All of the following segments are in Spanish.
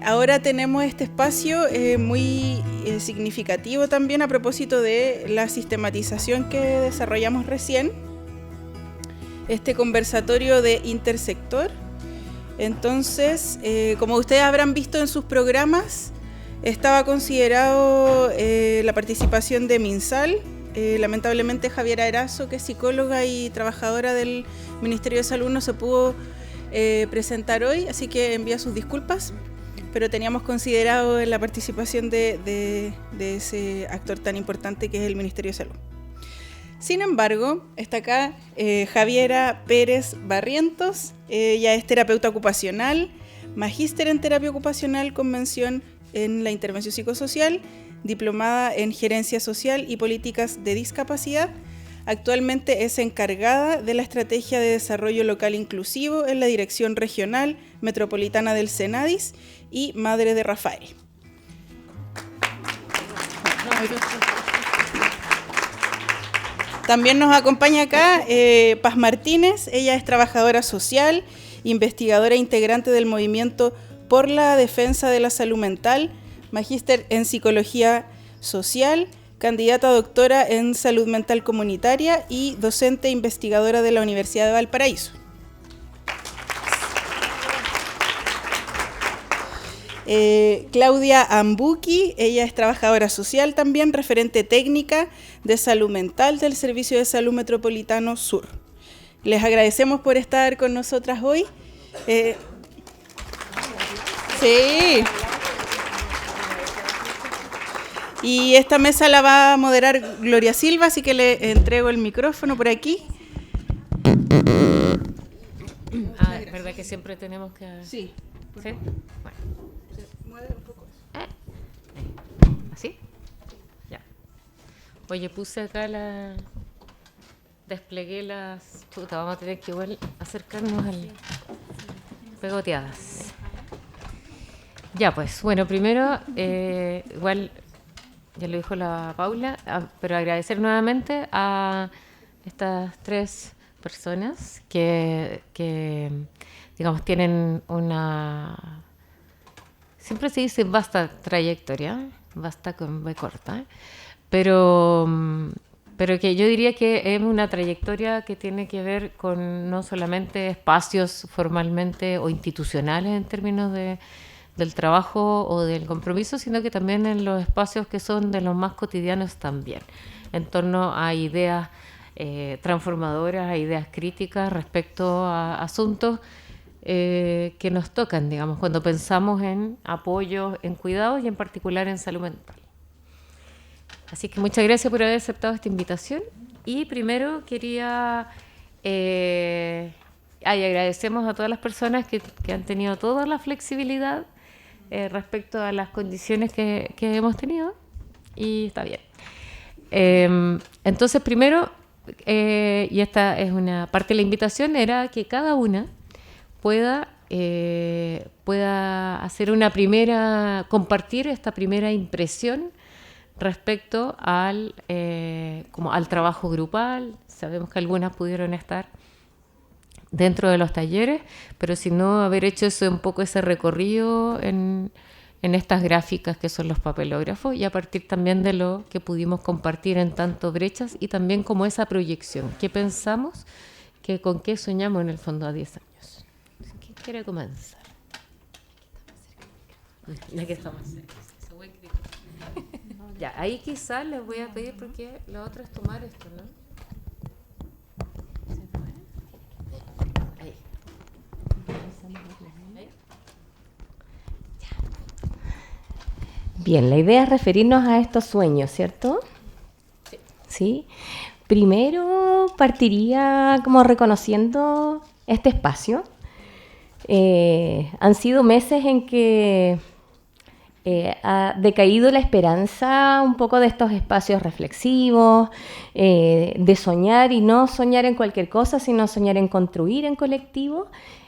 ahora tenemos este espacio muy significativo también a propósito de la sistematización que desarrollamos recién, este conversatorio de intersector. Entonces, como ustedes habrán visto en sus programas, estaba considerado la participación de MinSal. Lamentablemente Javiera Erazo, que es psicóloga y trabajadora del Ministerio de Salud, no se pudo presentar hoy, así que envía sus disculpas, pero teníamos considerado la participación de ese actor tan importante que es el Ministerio de Salud. Sin embargo, está acá Javiera Pérez Barrientos. Ella es terapeuta ocupacional, magíster en terapia ocupacional con mención en la intervención psicosocial, diplomada en gerencia social y políticas de discapacidad. Actualmente es encargada de la estrategia de desarrollo local inclusivo en la Dirección Regional Metropolitana del Senadis y madre de Rafael. También nos acompaña acá Paz Martínez. Ella es trabajadora social, investigadora e integrante del movimiento por la defensa de la salud mental, magíster en psicología social, candidata a doctora en salud mental comunitaria y docente e investigadora de la Universidad de Valparaíso. Claudia Ambuki, ella es trabajadora social también, referente técnica de salud mental del Servicio de Salud Metropolitano Sur. Les agradecemos por estar con nosotras hoy. Sí. Y esta mesa la va a moderar Gloria Silva, así que le entrego el micrófono por aquí. Es verdad que siempre tenemos que... Sí. ¿Sí? Bueno. Mueve un poco. ¿Así? Ya. Oye, puse acá desplegué las... Chuta, vamos a tener que igual acercarnos al... Pegoteadas. Ya, pues, bueno, primero, igual... Ya lo dijo la Paula, pero agradecer nuevamente a estas tres personas que digamos, tienen una... Siempre se dice vasta trayectoria, vasta con B corta, pero que yo diría que es una trayectoria que tiene que ver con no solamente espacios formalmente o institucionales en términos del trabajo o del compromiso, sino que también en los espacios que son de los más cotidianos también, en torno a ideas transformadoras, a ideas críticas respecto a asuntos que nos tocan, digamos, cuando pensamos en apoyo, en cuidados y en particular en salud mental. Así que muchas gracias por haber aceptado esta invitación. Y primero quería... agradecemos a todas las personas que han tenido toda la flexibilidad respecto a las condiciones que hemos tenido, y está bien. Entonces, primero, y esta es una parte de la invitación, era que cada una pueda hacer compartir esta primera impresión respecto al trabajo grupal. Sabemos que algunas pudieron estar dentro de los talleres, pero si no, haber hecho un poco ese recorrido en estas gráficas que son los papelógrafos, y a partir también de lo que pudimos compartir en tanto brechas y también como esa proyección. ¿Qué pensamos? ¿Con qué soñamos en el fondo a 10 años? ¿Quién quiere comenzar? La que está más cerca. Ya, ahí quizás les voy a pedir, porque lo otro es tomar esto, ¿no? Bien, la idea es referirnos a estos sueños, ¿cierto? Sí. ¿Sí? Primero partiría como reconociendo este espacio. Han sido meses en que ha decaído la esperanza un poco de estos espacios reflexivos, de soñar y no soñar en cualquier cosa, sino soñar en construir en colectivo.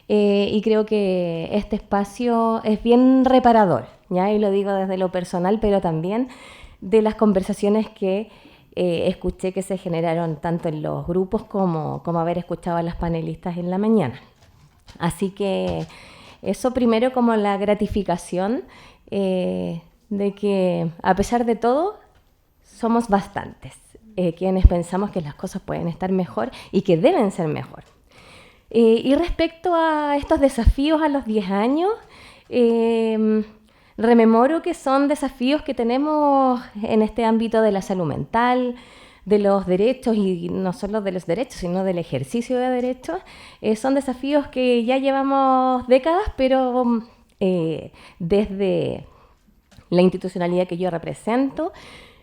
Y creo que este espacio es bien reparador, ¿ya? Y lo digo desde lo personal, pero también de las conversaciones que escuché que se generaron tanto en los grupos como haber escuchado a las panelistas en la mañana. Así que Eso primero como la gratificación de que a pesar de todo somos bastantes quienes pensamos que las cosas pueden estar mejor y que deben ser mejor. Y respecto a estos desafíos a los 10 años, rememoro que son desafíos que tenemos en este ámbito de la salud mental, de los derechos, y no solo de los derechos, sino del ejercicio de derechos. Son desafíos que ya llevamos décadas, pero desde la institucionalidad que yo represento,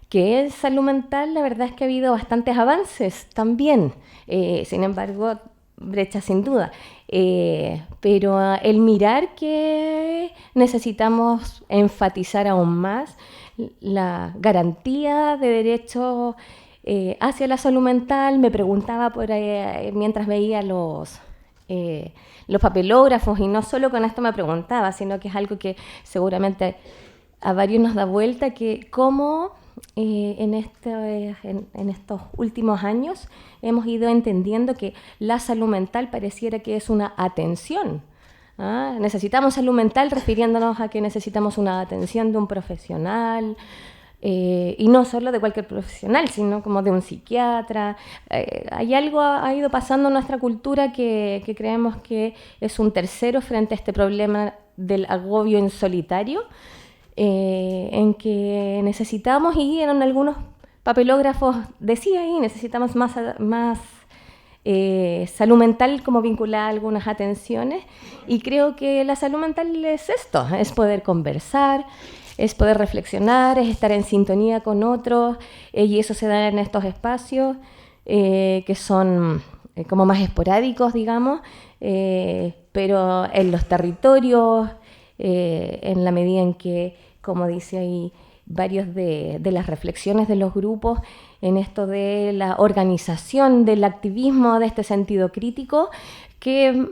que es salud mental, la verdad es que ha habido bastantes avances también. Sin embargo, brechas sin duda. Pero el mirar que necesitamos enfatizar aún más la garantía de derechos hacia la salud mental. Me preguntaba por ahí, mientras veía los papelógrafos, y no solo con esto me preguntaba, sino que es algo que seguramente a varios nos da vuelta, que cómo en estos últimos años hemos ido entendiendo que la salud mental pareciera que es una atención. Necesitamos salud mental refiriéndonos a que necesitamos una atención de un profesional, y no solo de cualquier profesional, sino como de un psiquiatra. Hay algo ha ido pasando en nuestra cultura que creemos que es un tercero frente a este problema del agobio en solitario, en que necesitamos, y en algunos papelógrafos decía ahí, necesitamos más salud mental como vinculada a algunas atenciones, y creo que la salud mental es esto, es poder conversar, es poder reflexionar, es estar en sintonía con otros, y eso se da en estos espacios que son como más esporádicos, digamos, pero en los territorios, en la medida en que, como dice ahí, varios de las reflexiones de los grupos en esto de la organización, del activismo, de este sentido crítico, ¿qué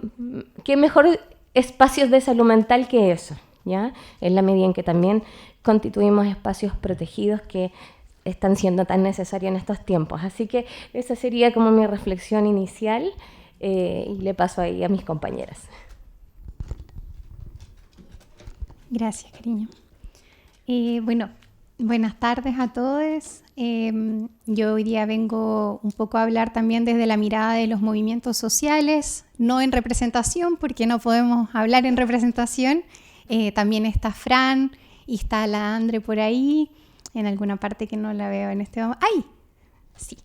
mejor espacios de salud mental que eso? ¿Ya? En la medida en que también constituimos espacios protegidos que están siendo tan necesarios en estos tiempos. Así que esa sería como mi reflexión inicial, y le paso ahí a mis compañeras. Gracias, cariño. Bueno, buenas tardes a todos. Yo hoy día vengo un poco a hablar también desde la mirada de los movimientos sociales, no en representación, porque no podemos hablar en representación. También está Fran y está la Andre por ahí, en alguna parte que no la veo en este momento. ¡Ay! Sí.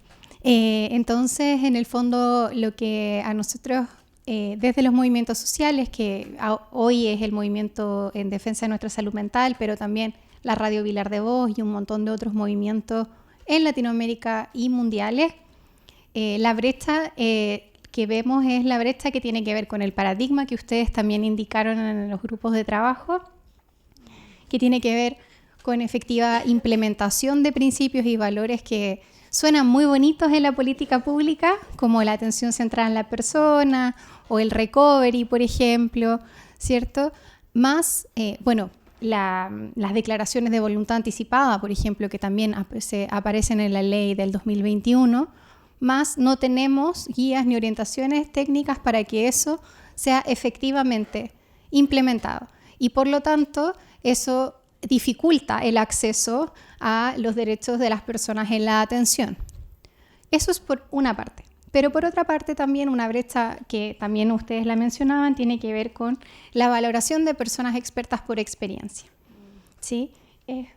Entonces, en el fondo, lo que a nosotros, desde los movimientos sociales, que hoy es el movimiento en defensa de nuestra salud mental, pero también la Radio Vilar de Voz y un montón de otros movimientos en Latinoamérica y mundiales, la brecha que vemos es la brecha que tiene que ver con el paradigma que ustedes también indicaron en los grupos de trabajo, que tiene que ver con efectiva implementación de principios y valores que suenan muy bonitos en la política pública, como la atención centrada en la persona o el recovery, por ejemplo, ¿cierto? Más, las declaraciones de voluntad anticipada, por ejemplo, que también aparecen en la ley del 2021, más no tenemos guías ni orientaciones técnicas para que eso sea efectivamente implementado. Y por lo tanto, eso dificulta el acceso a los derechos de las personas en la atención. Eso es por una parte. Pero por otra parte también una brecha que también ustedes la mencionaban tiene que ver con la valoración de personas expertas por experiencia. ¿Sí? Es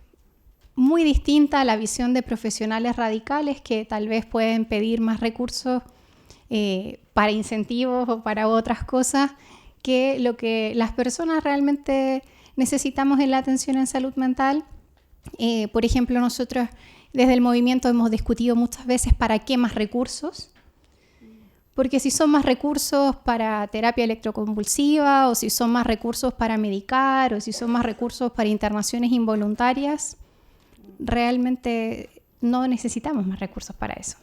muy distinta a la visión de profesionales radicales que tal vez pueden pedir más recursos para incentivos o para otras cosas, que lo que las personas realmente necesitamos en la atención en salud mental. Por ejemplo, nosotros desde el movimiento hemos discutido muchas veces para qué más recursos, porque si son más recursos para terapia electroconvulsiva, o si son más recursos para medicar, o si son más recursos para internaciones involuntarias, realmente no necesitamos más recursos para eso,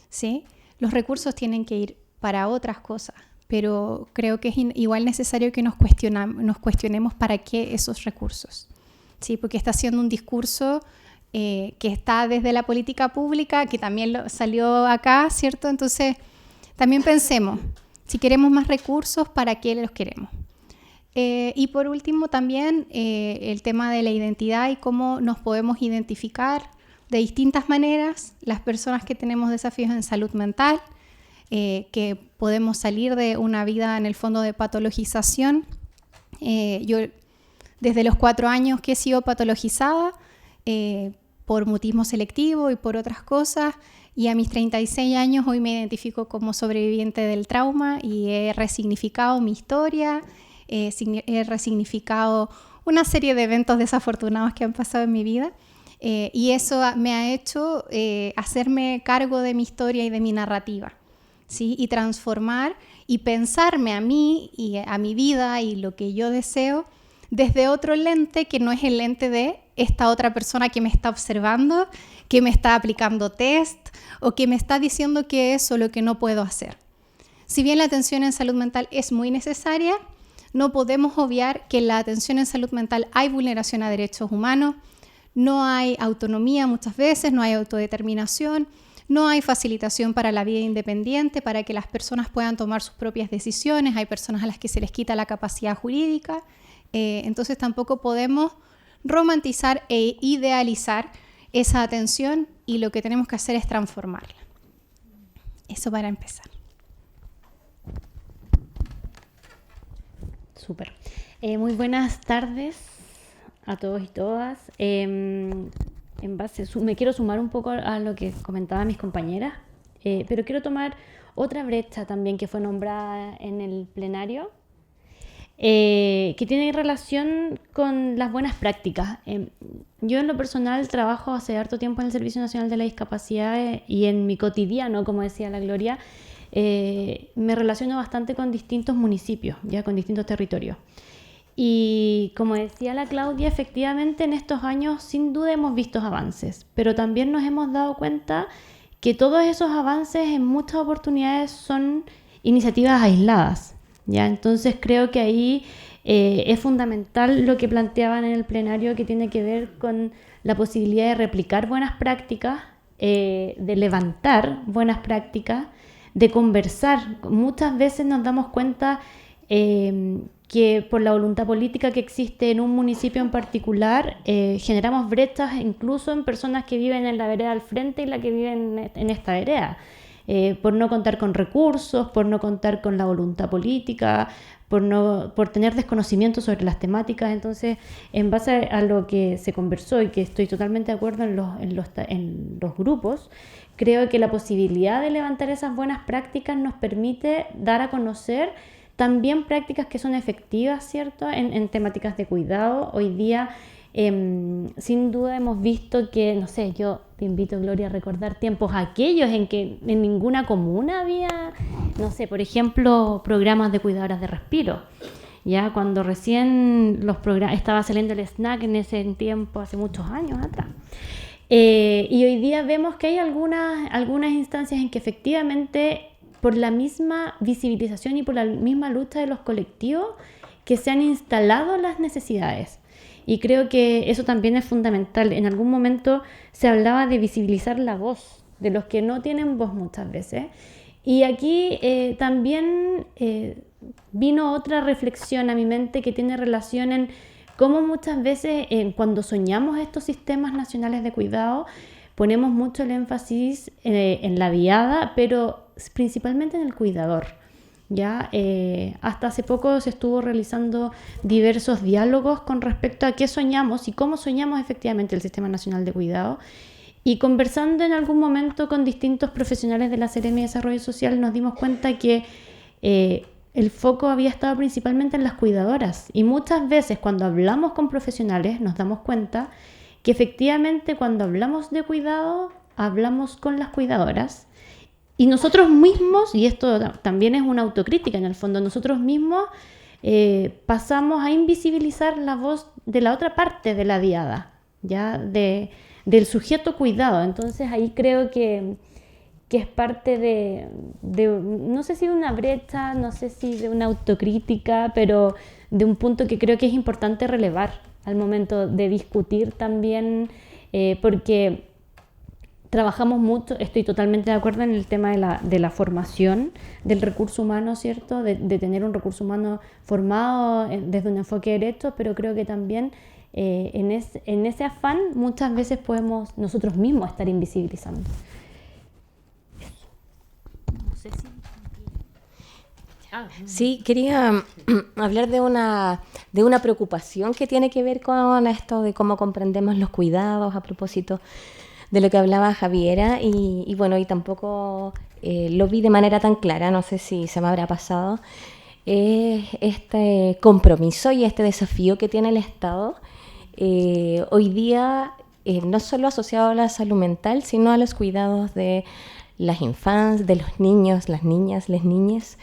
¿sí? Los recursos tienen que ir para otras cosas, pero creo que es igual necesario que nos cuestionemos para qué esos recursos, ¿sí? Porque está siendo un discurso que está desde la política pública, que también salió acá, ¿cierto? Entonces, también pensemos, si queremos más recursos, ¿para qué los queremos? Y por último también el tema de la identidad y cómo nos podemos identificar de distintas maneras las personas que tenemos desafíos en salud mental, que podemos salir de una vida en el fondo de patologización. Yo desde los 4 años que he sido patologizada por mutismo selectivo y por otras cosas, y a mis 36 años hoy me identifico como sobreviviente del trauma y he resignificado mi historia, he resignificado una serie de eventos desafortunados que han pasado en mi vida, y eso me ha hecho hacerme cargo de mi historia y de mi narrativa, ¿sí? Y transformar y pensarme a mí y a mi vida y lo que yo deseo desde otro lente que no es el lente de esta otra persona que me está observando, que me está aplicando test o que me está diciendo que es o lo que no puedo hacer. Si bien la atención en salud mental es muy necesaria, no podemos obviar que en la atención en salud mental hay vulneración a derechos humanos, no hay autonomía muchas veces, no hay autodeterminación, no hay facilitación para la vida independiente, para que las personas puedan tomar sus propias decisiones, hay personas a las que se les quita la capacidad jurídica, entonces tampoco podemos romantizar e idealizar esa atención y lo que tenemos que hacer es transformarla. Eso para empezar. Súper. Muy buenas tardes a todos y todas. Me quiero sumar un poco a lo que comentaban mis compañeras, pero quiero tomar otra brecha también que fue nombrada en el plenario, que tiene relación con las buenas prácticas. Yo en lo personal trabajo hace harto tiempo en el Servicio Nacional de la Discapacidad y en mi cotidiano, como decía la Gloria, me relaciono bastante con distintos municipios, ya con distintos territorios. Y como decía la Claudia, efectivamente en estos años sin duda hemos visto avances, pero también nos hemos dado cuenta que todos esos avances en muchas oportunidades son iniciativas aisladas, ¿ya? Entonces creo que ahí es fundamental lo que planteaban en el plenario, que tiene que ver con la posibilidad de replicar buenas prácticas, de levantar buenas prácticas, de conversar. Muchas veces nos damos cuenta que por la voluntad política que existe en un municipio en particular, generamos brechas incluso en personas que viven en la vereda al frente y la que viven en esta vereda, por no contar con recursos, por no contar con la voluntad política, por tener desconocimiento sobre las temáticas. Entonces, en base a lo que se conversó y que estoy totalmente de acuerdo en los grupos, creo que la posibilidad de levantar esas buenas prácticas nos permite dar a conocer también prácticas que son efectivas, ¿cierto?, en temáticas de cuidado. Hoy día, sin duda hemos visto que, no sé, yo te invito, Gloria, a recordar tiempos aquellos en que en ninguna comuna había, no sé, por ejemplo, programas de cuidadoras de respiro. Ya cuando recién estaba saliendo el snack en ese tiempo, hace muchos años atrás. Y hoy día vemos que hay algunas instancias en que efectivamente, por la misma visibilización y por la misma lucha de los colectivos, que se han instalado las necesidades. Y creo que eso también es fundamental. En algún momento se hablaba de visibilizar la voz de los que no tienen voz muchas veces. Y aquí también vino otra reflexión a mi mente que tiene relación en cómo muchas veces cuando soñamos estos sistemas nacionales de cuidado, ponemos mucho el énfasis en la diada, pero principalmente en el cuidador. Ya hasta hace poco se estuvo realizando diversos diálogos con respecto a qué soñamos y cómo soñamos efectivamente el Sistema Nacional de Cuidado. Y conversando en algún momento con distintos profesionales de la Seremi de Desarrollo Social, nos dimos cuenta que el foco había estado principalmente en las cuidadoras. Y muchas veces cuando hablamos con profesionales nos damos cuenta que efectivamente cuando hablamos de cuidado, hablamos con las cuidadoras. Y nosotros mismos, y esto también es una autocrítica en el fondo, nosotros mismos pasamos a invisibilizar la voz de la otra parte de la diada, ¿ya? Del sujeto cuidado. Entonces ahí creo que es parte de, no sé si de una brecha, no sé si de una autocrítica, pero de un punto que creo que es importante relevar al momento de discutir también, porque trabajamos mucho, estoy totalmente de acuerdo en el tema de la formación del recurso humano, ¿cierto? De tener un recurso humano formado desde un enfoque derecho, pero creo que también en ese afán muchas veces podemos nosotros mismos estar invisibilizando. No sé si... Sí, quería hablar de una preocupación que tiene que ver con esto de cómo comprendemos los cuidados a propósito de lo que hablaba Javiera y bueno, y tampoco lo vi de manera tan clara, no sé si se me habrá pasado, este compromiso y este desafío que tiene el Estado hoy día, no solo asociado a la salud mental, sino a los cuidados de las infancias, de los niños, las niñas, las niñas,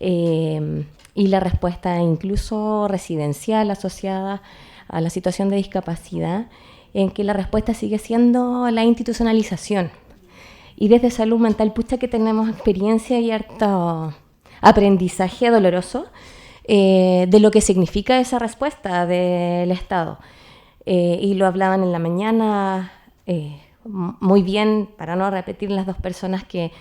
y la respuesta incluso residencial asociada a la situación de discapacidad, en que la respuesta sigue siendo la institucionalización. Y desde salud mental, pucha que tenemos experiencia y harto aprendizaje doloroso de lo que significa esa respuesta del Estado. Y lo hablaban en la mañana muy bien, para no repetir las dos personas que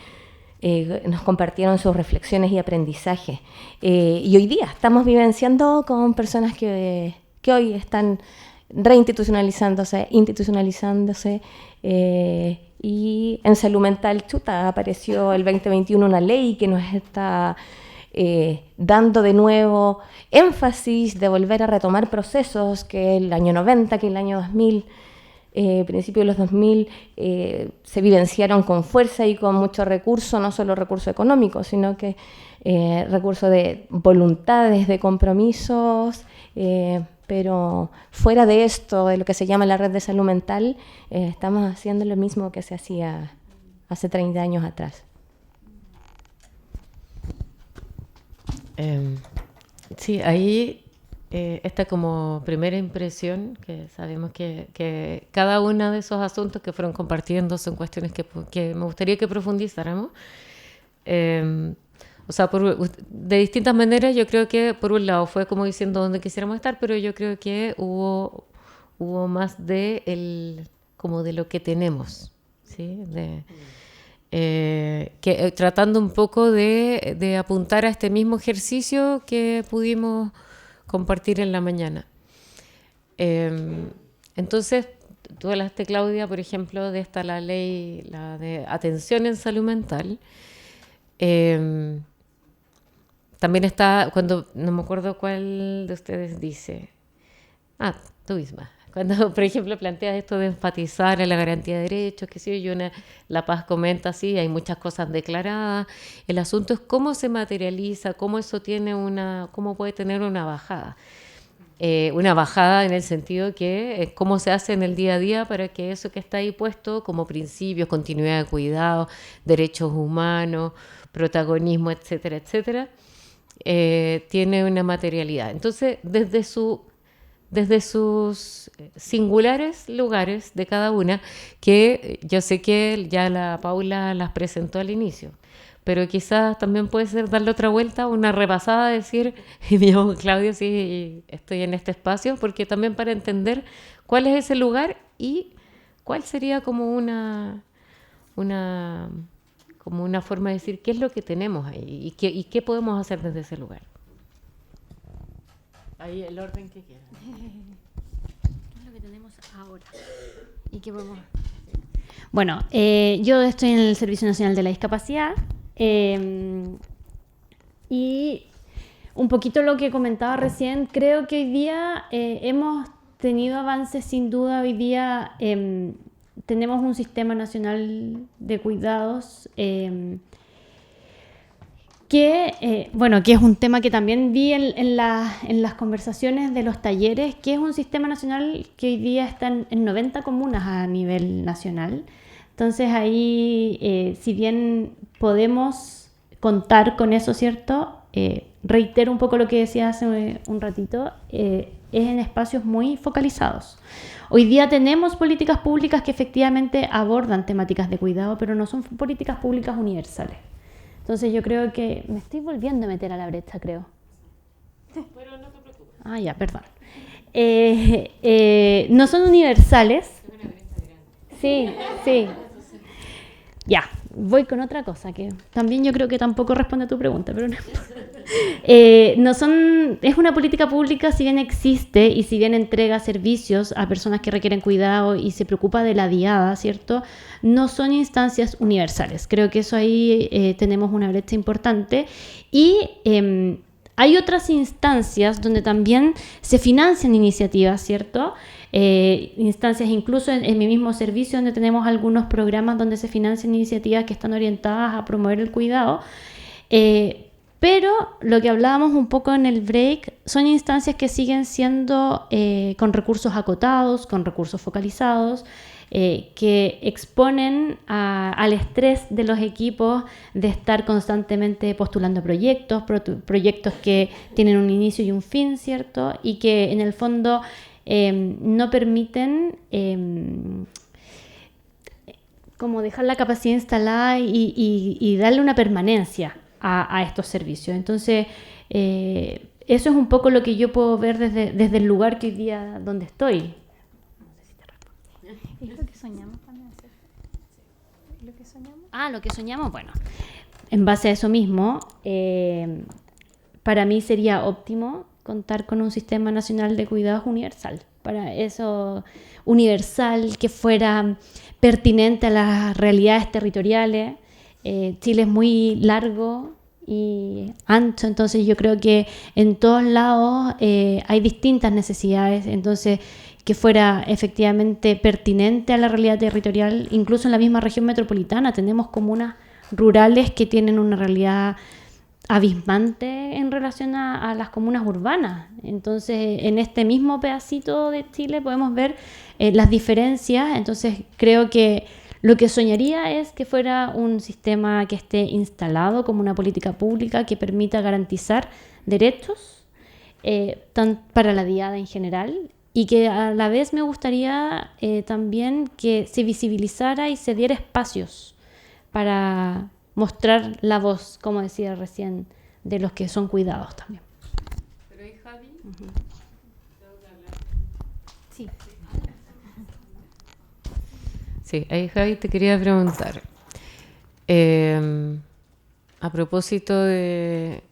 nos compartieron sus reflexiones y aprendizajes. Y hoy día estamos vivenciando con personas que hoy están reinstitucionalizándose, institucionalizándose, y en salud mental, chuta, apareció el 2021 una ley que nos está dando de nuevo énfasis de volver a retomar procesos que el año 90, que el año 2000, principios de los 2000, se vivenciaron con fuerza y con mucho recurso, no solo recurso económico, sino que recurso de voluntades, de compromisos, pero fuera de esto, de lo que se llama la red de salud mental, estamos haciendo lo mismo que se hacía hace 30 años atrás. Sí, ahí esta como primera impresión, que sabemos que cada uno de esos asuntos que fueron compartiendo son cuestiones que me gustaría que profundizáramos. O sea, de distintas maneras, yo creo que por un lado fue como diciendo dónde quisiéramos estar, pero yo creo que hubo más como de lo que tenemos, ¿sí? Tratando un poco de apuntar a este mismo ejercicio que pudimos compartir en la mañana. Entonces, tú hablaste, Claudia, por ejemplo, de la ley, la de atención en salud mental. También está, cuando, no me acuerdo cuál de ustedes dice, tú misma, cuando, por ejemplo, planteas esto de enfatizar en la garantía de derechos, que sí, La Paz comenta, sí, hay muchas cosas declaradas, el asunto es cómo se materializa, cómo eso cómo puede tener una bajada en el sentido que cómo se hace en el día a día para que eso que está ahí puesto como principios, continuidad de cuidado, derechos humanos, protagonismo, etcétera, etcétera, tiene una materialidad. Entonces, desde sus singulares lugares de cada una, que yo sé que ya la Paula las presentó al inicio, pero quizás también puede ser darle otra vuelta, una repasada, decir, me llamo Claudia, sí, estoy en este espacio, porque también para entender cuál es ese lugar y cuál sería como una forma de decir qué es lo que tenemos ahí y qué podemos hacer desde ese lugar. Ahí el orden que quieras. ¿Qué es lo que tenemos ahora? ¿Y qué podemos? Bueno, yo estoy en el Servicio Nacional de la Discapacidad y un poquito lo que comentaba recién, creo que hoy día hemos tenido avances sin duda. Hoy día tenemos un sistema nacional de cuidados que es un tema que también vi en las conversaciones de los talleres, que es un sistema nacional que hoy día está en 90 comunas a nivel nacional. Entonces ahí, si bien podemos contar con eso, ¿cierto? Reitero un poco lo que decía hace un ratito, es en espacios muy focalizados. Hoy día tenemos políticas públicas que efectivamente abordan temáticas de cuidado, pero no son políticas públicas universales. Entonces yo creo que me estoy volviendo a meter a la brecha, creo. Pero no te preocupes. Ya, perdón. No son universales. Sí. Ya, voy con otra cosa que también yo creo que tampoco responde a tu pregunta, pero no importa. Es una política pública, si bien existe y si bien entrega servicios a personas que requieren cuidado y se preocupa de la diada, ¿cierto? No son instancias universales. Creo que eso ahí tenemos una brecha importante. Y hay otras instancias donde también se financian iniciativas, ¿cierto? Instancias incluso en mi mismo servicio, donde tenemos algunos programas donde se financian iniciativas que están orientadas a promover el cuidado. Pero lo que hablábamos un poco en el break son instancias que siguen siendo con recursos acotados, con recursos focalizados, que exponen al estrés de los equipos de estar constantemente postulando proyectos que tienen un inicio y un fin, ¿cierto? Y que en el fondo no permiten como dejar la capacidad instalada y darle una permanencia a estos servicios. Entonces, eso es un poco lo que yo puedo ver desde el lugar que hoy día donde estoy. ¿Es lo que soñamos también? ¿Lo que soñamos? Lo que soñamos, bueno, en base a eso mismo, para mí sería óptimo contar con un sistema nacional de cuidados universal. Para eso, universal, que fuera pertinente a las realidades territoriales. Chile es muy largo y ancho, entonces yo creo que en todos lados hay distintas necesidades, entonces que fuera efectivamente pertinente a la realidad territorial. Incluso en la misma región metropolitana tenemos comunas rurales que tienen una realidad abismante en relación a las comunas urbanas. Entonces, en este mismo pedacito de Chile podemos ver las diferencias. Entonces, creo que lo que soñaría es que fuera un sistema que esté instalado como una política pública que permita garantizar derechos para la diada en general, y que a la vez me gustaría también que se visibilizara y se diera espacios para mostrar la voz, como decía recién, de los que son cuidados también. Pero ahí, Javi, Sí. Sí, ahí Javi te quería preguntar. A propósito de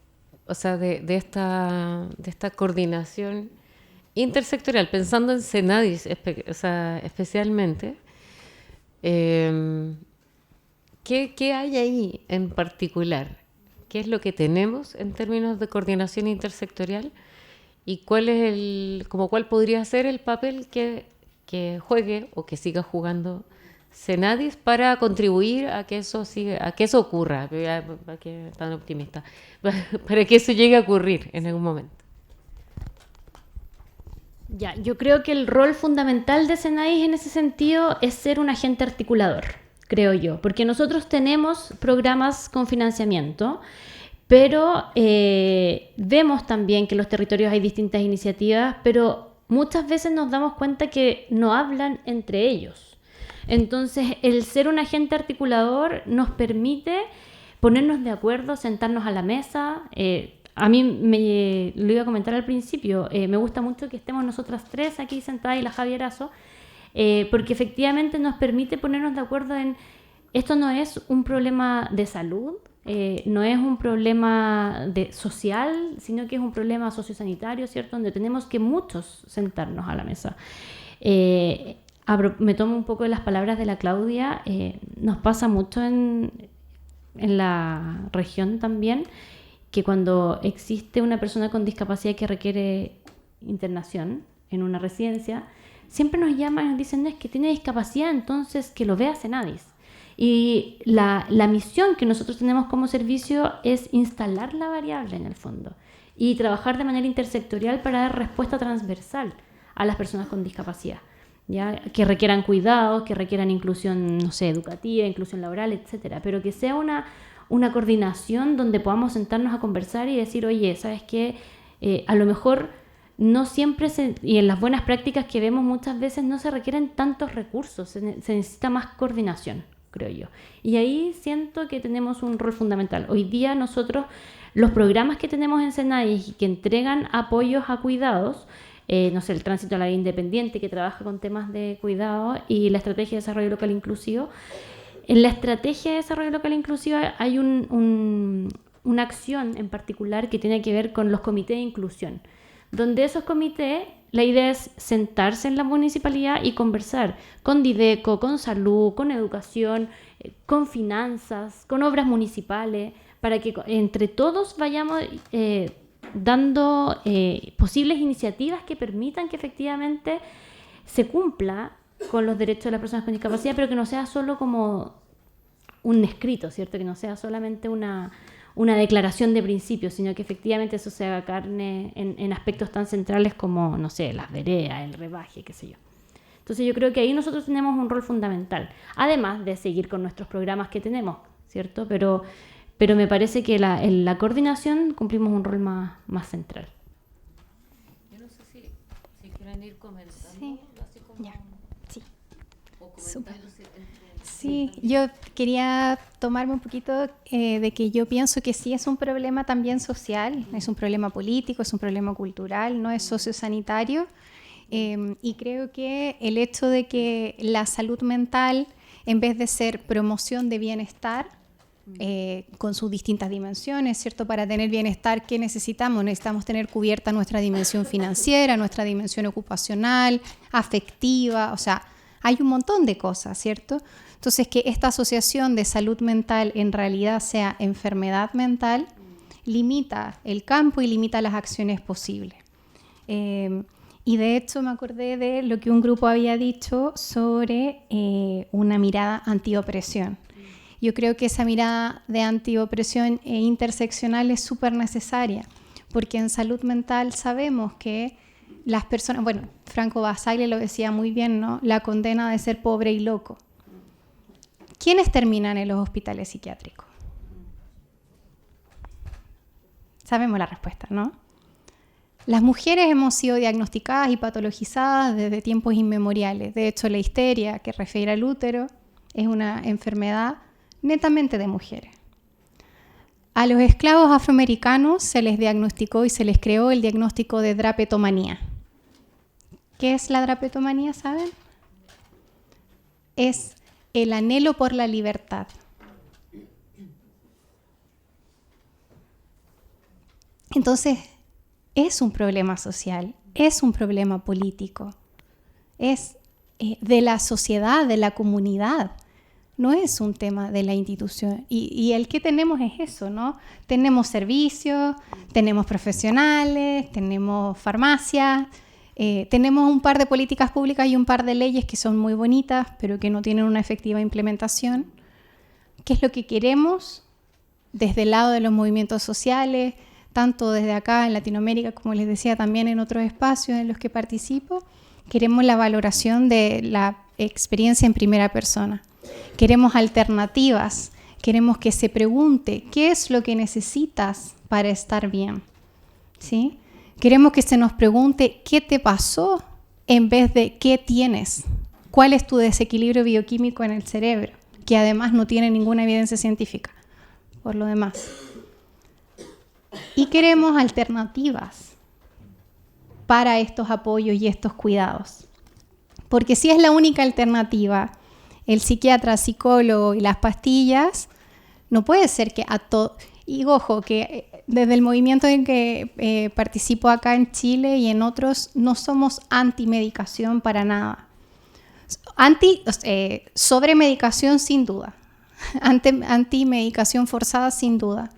esta coordinación intersectorial, pensando en Senadis especialmente, ¿qué hay ahí en particular? ¿Qué es lo que tenemos en términos de coordinación intersectorial? ¿Y cuál podría ser el papel que juegue o que siga jugando Senadis para contribuir a que eso ocurra? ¿Para qué tan optimista? Para que eso llegue a ocurrir en algún momento. Ya, yo creo que el rol fundamental de Senadis en ese sentido es ser un agente articulador, creo yo, porque nosotros tenemos programas con financiamiento, pero vemos también que en los territorios hay distintas iniciativas, pero muchas veces nos damos cuenta que no hablan entre ellos. Entonces, el ser un agente articulador nos permite ponernos de acuerdo, sentarnos a la mesa. A mí lo iba a comentar al principio, me gusta mucho que estemos nosotras tres aquí sentadas y la Javierazo, porque efectivamente nos permite ponernos de acuerdo en esto no es un problema de salud, no es un problema social, sino que es un problema sociosanitario, ¿cierto? Donde tenemos que muchos sentarnos a la mesa. Me tomo un poco de las palabras de la Claudia, nos pasa mucho en la región también, que cuando existe una persona con discapacidad que requiere internación en una residencia, siempre nos llaman y nos dicen, no, es que tiene discapacidad, entonces que lo vea Senadis. Y la misión que nosotros tenemos como servicio es instalar la variable en el fondo y trabajar de manera intersectorial para dar respuesta transversal a las personas con discapacidad, ¿ya? Que requieran cuidados, que requieran inclusión, no sé, educativa, inclusión laboral, etcétera, pero que sea una coordinación donde podamos sentarnos a conversar y decir, oye, ¿sabes qué? A lo mejor no siempre, y en las buenas prácticas que vemos muchas veces, no se requieren tantos recursos, se necesita más coordinación, creo yo. Y ahí siento que tenemos un rol fundamental. Hoy día nosotros, los programas que tenemos en Senadis y que entregan apoyos a cuidados, no sé, el Tránsito a la Vida Independiente, que trabaja con temas de cuidado, y la Estrategia de Desarrollo Local Inclusivo, En la estrategia de desarrollo local inclusiva hay una acción en particular que tiene que ver con los comités de inclusión, donde esos comités, la idea es sentarse en la municipalidad y conversar con Dideco, con salud, con educación, con finanzas, con obras municipales, para que entre todos vayamos dando posibles iniciativas que permitan que efectivamente se cumpla con los derechos de las personas con discapacidad, pero que no sea solo como un escrito, ¿cierto? Que no sea solamente una declaración de principios, sino que efectivamente eso se haga carne en aspectos tan centrales como, no sé, las veredas, el rebaje, qué sé yo. Entonces yo creo que ahí nosotros tenemos un rol fundamental, además de seguir con nuestros programas que tenemos, ¿cierto? Pero me parece que en la coordinación cumplimos un rol más central. Yo no sé si quieren ir comentando. Sí, así como, ya, sí. O Súper. comentándose Sí, yo quería tomarme un poquito de que yo pienso que sí es un problema también social, es un problema político, es un problema cultural, no es sociosanitario. Y creo que el hecho de que la salud mental, en vez de ser promoción de bienestar, con sus distintas dimensiones, ¿cierto? Para tener bienestar, ¿qué necesitamos? Necesitamos tener cubierta nuestra dimensión financiera, nuestra dimensión ocupacional, afectiva, o sea, hay un montón de cosas, ¿cierto? Entonces, que esta asociación de salud mental en realidad sea enfermedad mental, limita el campo y limita las acciones posibles. Y de hecho me acordé de lo que un grupo había dicho sobre una mirada antiopresión. Yo creo que esa mirada de antiopresión interseccional es súper necesaria, porque en salud mental sabemos que las personas, bueno, Franco Basaglia lo decía muy bien, ¿no? La condena de ser pobre y loco. ¿Quiénes terminan en los hospitales psiquiátricos? Sabemos la respuesta, ¿no? Las mujeres hemos sido diagnosticadas y patologizadas desde tiempos inmemoriales. De hecho, la histeria que refiere al útero es una enfermedad netamente de mujeres. A los esclavos afroamericanos se les diagnosticó y se les creó el diagnóstico de drapetomanía. ¿Qué es la drapetomanía, saben? Es el anhelo por la libertad. Entonces, es un problema social, es un problema político, es de la sociedad, de la comunidad, no es un tema de la institución. Y el que tenemos es eso, ¿no? Tenemos servicios, tenemos profesionales, tenemos farmacias, tenemos un par de políticas públicas y un par de leyes que son muy bonitas, pero que no tienen una efectiva implementación. ¿Qué es lo que queremos desde el lado de los movimientos sociales, tanto desde acá en Latinoamérica, como les decía, también en otros espacios en los que participo? Queremos la valoración de la experiencia en primera persona. Queremos alternativas, queremos que se pregunte qué es lo que necesitas para estar bien, ¿sí? Queremos que se nos pregunte qué te pasó en vez de qué tienes, cuál es tu desequilibrio bioquímico en el cerebro, que además no tiene ninguna evidencia científica, por lo demás. Y queremos alternativas para estos apoyos y estos cuidados. Porque si es la única alternativa, el psiquiatra, psicólogo y las pastillas, no puede ser que a todo... Y ojo, que desde el movimiento en que participo acá en Chile y en otros, no somos anti-medicación para nada. Sobremedicación sin duda. Anti-medicación forzada sin duda.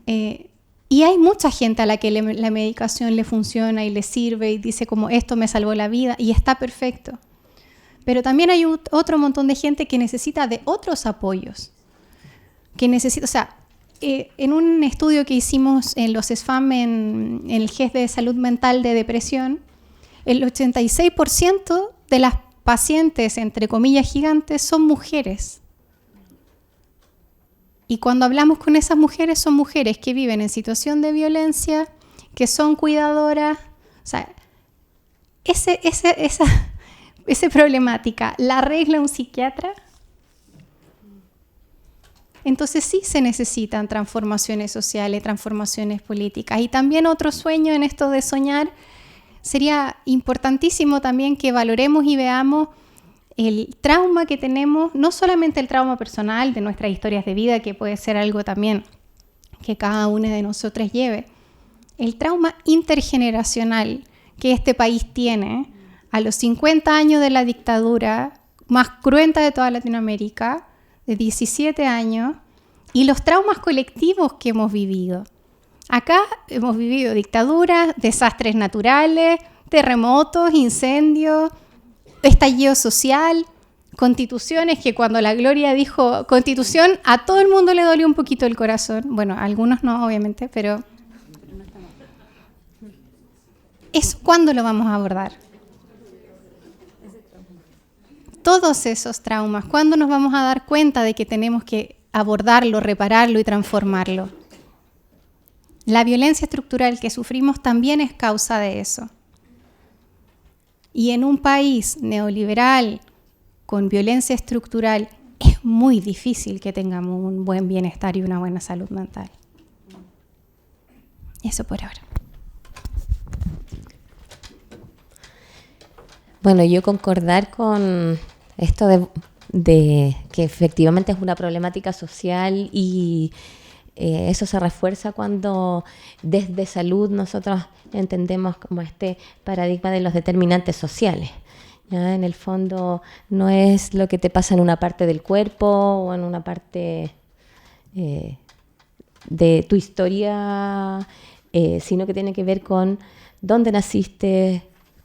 Y hay mucha gente a la que la medicación le funciona y le sirve y dice como esto me salvó la vida y está perfecto. Pero también hay otro montón de gente que necesita de otros apoyos. Que necesita, o sea, en un estudio que hicimos en los SFAM, en el GES de salud mental de depresión, el 86% de las pacientes, entre comillas gigantes, son mujeres. Y cuando hablamos con esas mujeres, son mujeres que viven en situación de violencia, que son cuidadoras. O sea, esa problemática la arregla un psiquiatra. Entonces sí se necesitan transformaciones sociales, transformaciones políticas. Y también otro sueño en esto de soñar, sería importantísimo también que valoremos y veamos el trauma que tenemos, no solamente el trauma personal de nuestras historias de vida, que puede ser algo también que cada uno de nosotros lleve, el trauma intergeneracional que este país tiene a los 50 años de la dictadura más cruenta de toda Latinoamérica, de 17 años, y los traumas colectivos que hemos vivido. Acá hemos vivido dictaduras, desastres naturales, terremotos, incendios, estallido social, constituciones que cuando la Gloria dijo constitución, a todo el mundo le dolió un poquito el corazón. Bueno, a algunos no, obviamente, pero ¿eso cuándo lo vamos a abordar? Todos esos traumas, ¿cuándo nos vamos a dar cuenta de que tenemos que abordarlo, repararlo y transformarlo? La violencia estructural que sufrimos también es causa de eso. Y en un país neoliberal con violencia estructural es muy difícil que tengamos un buen bienestar y una buena salud mental. Eso por ahora. Bueno, yo concordar con esto de que efectivamente es una problemática social y eso se refuerza cuando desde salud nosotros entendemos como este paradigma de los determinantes sociales. ¿Ya? En el fondo no es lo que te pasa en una parte del cuerpo o en una parte de tu historia, sino que tiene que ver con dónde naciste,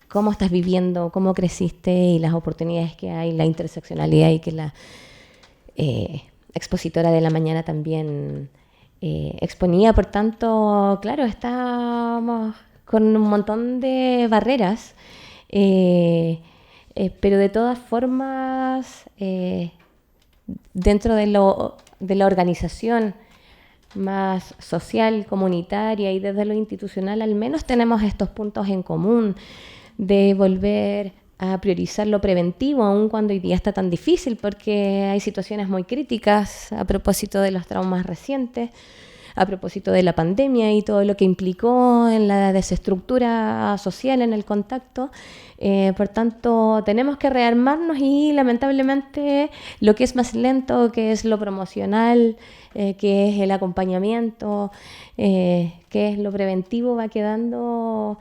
cómo estás viviendo, cómo creciste y las oportunidades que hay, la interseccionalidad y que la expositora de la mañana también exponía. Por tanto, claro, estamos con un montón de barreras, pero de todas formas, dentro de la organización más social, comunitaria y desde lo institucional, al menos tenemos estos puntos en común de volver a priorizar lo preventivo, aun cuando hoy día está tan difícil, porque hay situaciones muy críticas a propósito de los traumas recientes, a propósito de la pandemia y todo lo que implicó en la desestructura social, en el contacto. Por tanto, tenemos que rearmarnos y lamentablemente lo que es más lento, que es lo promocional, que es el acompañamiento, que es lo preventivo, va quedando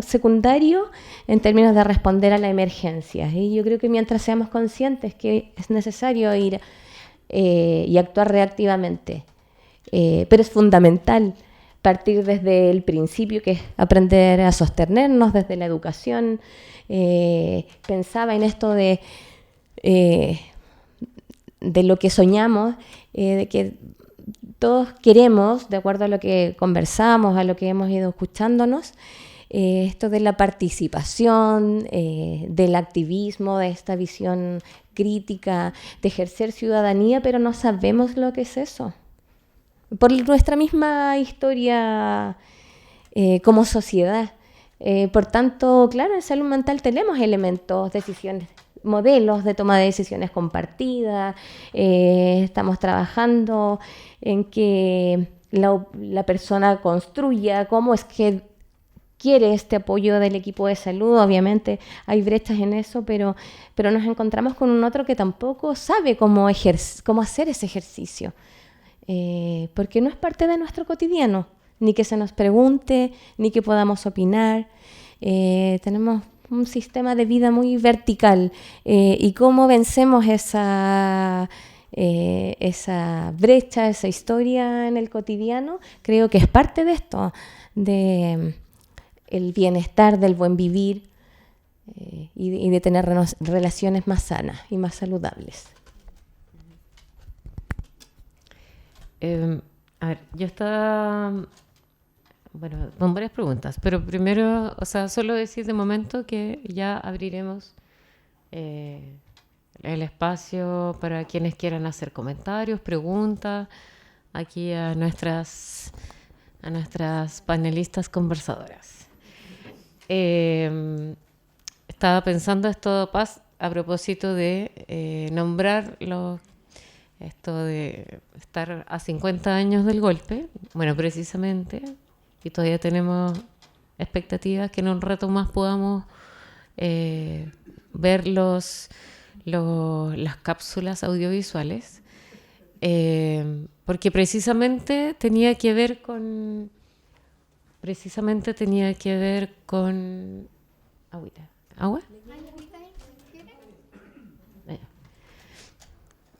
secundario en términos de responder a la emergencia. Y yo creo que mientras seamos conscientes que es necesario ir y actuar reactivamente, pero es fundamental partir desde el principio, que es aprender a sostenernos desde la educación. Pensaba en esto de lo que soñamos, de que todos queremos, de acuerdo a lo que conversamos, a lo que hemos ido escuchándonos, esto de la participación, del activismo, de esta visión crítica, de ejercer ciudadanía, pero no sabemos lo que es eso. Por nuestra misma historia como sociedad. Por tanto, claro, en salud mental tenemos elementos, decisiones, modelos de toma de decisiones compartidas. Estamos trabajando en que la persona construya cómo es que quiere este apoyo del equipo de salud. Obviamente hay brechas en eso, pero nos encontramos con un otro que tampoco sabe cómo hacer ese ejercicio. Porque no es parte de nuestro cotidiano, ni que se nos pregunte, ni que podamos opinar. Tenemos un sistema de vida muy vertical, y cómo vencemos esa brecha, esa historia en el cotidiano, creo que es parte de esto, de el bienestar, del buen vivir, y de tener relaciones más sanas y más saludables. A ver, yo estaba, bueno, con varias preguntas, pero primero, o sea, solo decir de momento que ya abriremos el espacio para quienes quieran hacer comentarios, preguntas, aquí a nuestras panelistas conversadoras. Estaba pensando esto, Paz, a propósito de nombrar esto de estar a 50 años del golpe, bueno, precisamente, y todavía tenemos expectativas que en un rato más podamos ver las cápsulas audiovisuales, porque precisamente tenía que ver con agüita. ¿Agua?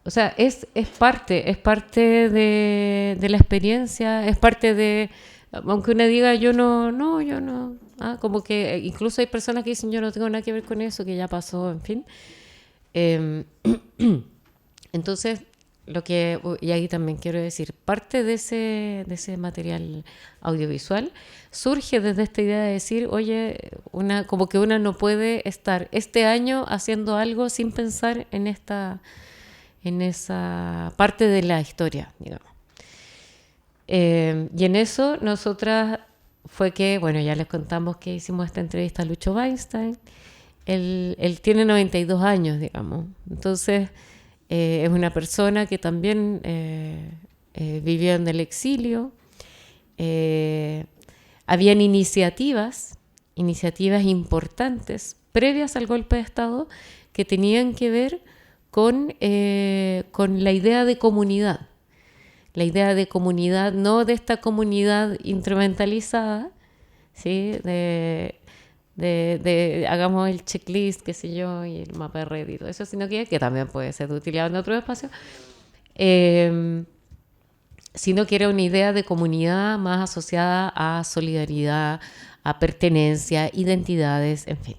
O sea, es parte de la experiencia, es parte de, aunque uno diga yo no, como que incluso hay personas que dicen yo no tengo nada que ver con eso, que ya pasó, en fin. Entonces, y ahí también quiero decir, parte de ese material audiovisual surge desde esta idea de decir, oye, como que una no puede estar este año haciendo algo sin pensar en esa parte de la historia, digamos. Y en eso nosotras fue que, bueno, ya les contamos que hicimos esta entrevista a Lucho Weinstein. Él tiene 92 años, digamos. Entonces, es una persona que también vivió en el exilio. Habían iniciativas importantes previas al golpe de Estado que tenían que ver con la idea de comunidad. La idea de comunidad, no de esta comunidad instrumentalizada, ¿sí? Hagamos el checklist, qué sé yo, y el mapa de red y todo eso, sino que también puede ser utilizado en otro espacio, sino que era una idea de comunidad más asociada a solidaridad, a pertenencia, identidades, en fin.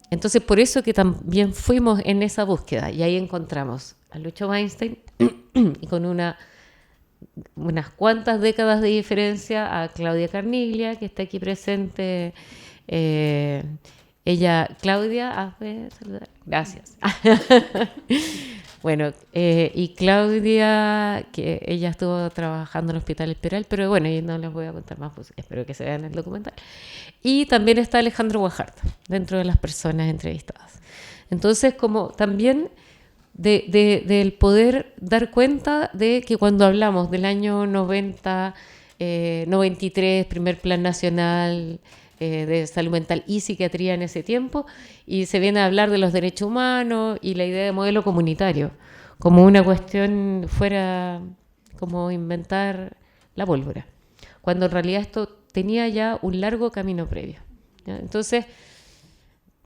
Entonces, por eso que también fuimos en esa búsqueda, y ahí encontramos a Lucho Weinstein y con unas cuantas décadas de diferencia a Claudia Carniglia, que está aquí presente. Ella, Claudia, saludar. Gracias. Bueno, y Claudia, que ella estuvo trabajando en el Hospital Esperal, pero bueno, y no les voy a contar más, pues espero que se vean el documental. Y también está Alejandro Guajardo, dentro de las personas entrevistadas. Entonces, como también del poder dar cuenta de que cuando hablamos del año 90, 93, primer plan nacional de salud mental y psiquiatría en ese tiempo, y se viene a hablar de los derechos humanos y la idea de modelo comunitario, como una cuestión fuera como inventar la pólvora, cuando en realidad esto tenía ya un largo camino previo, ¿ya? Entonces,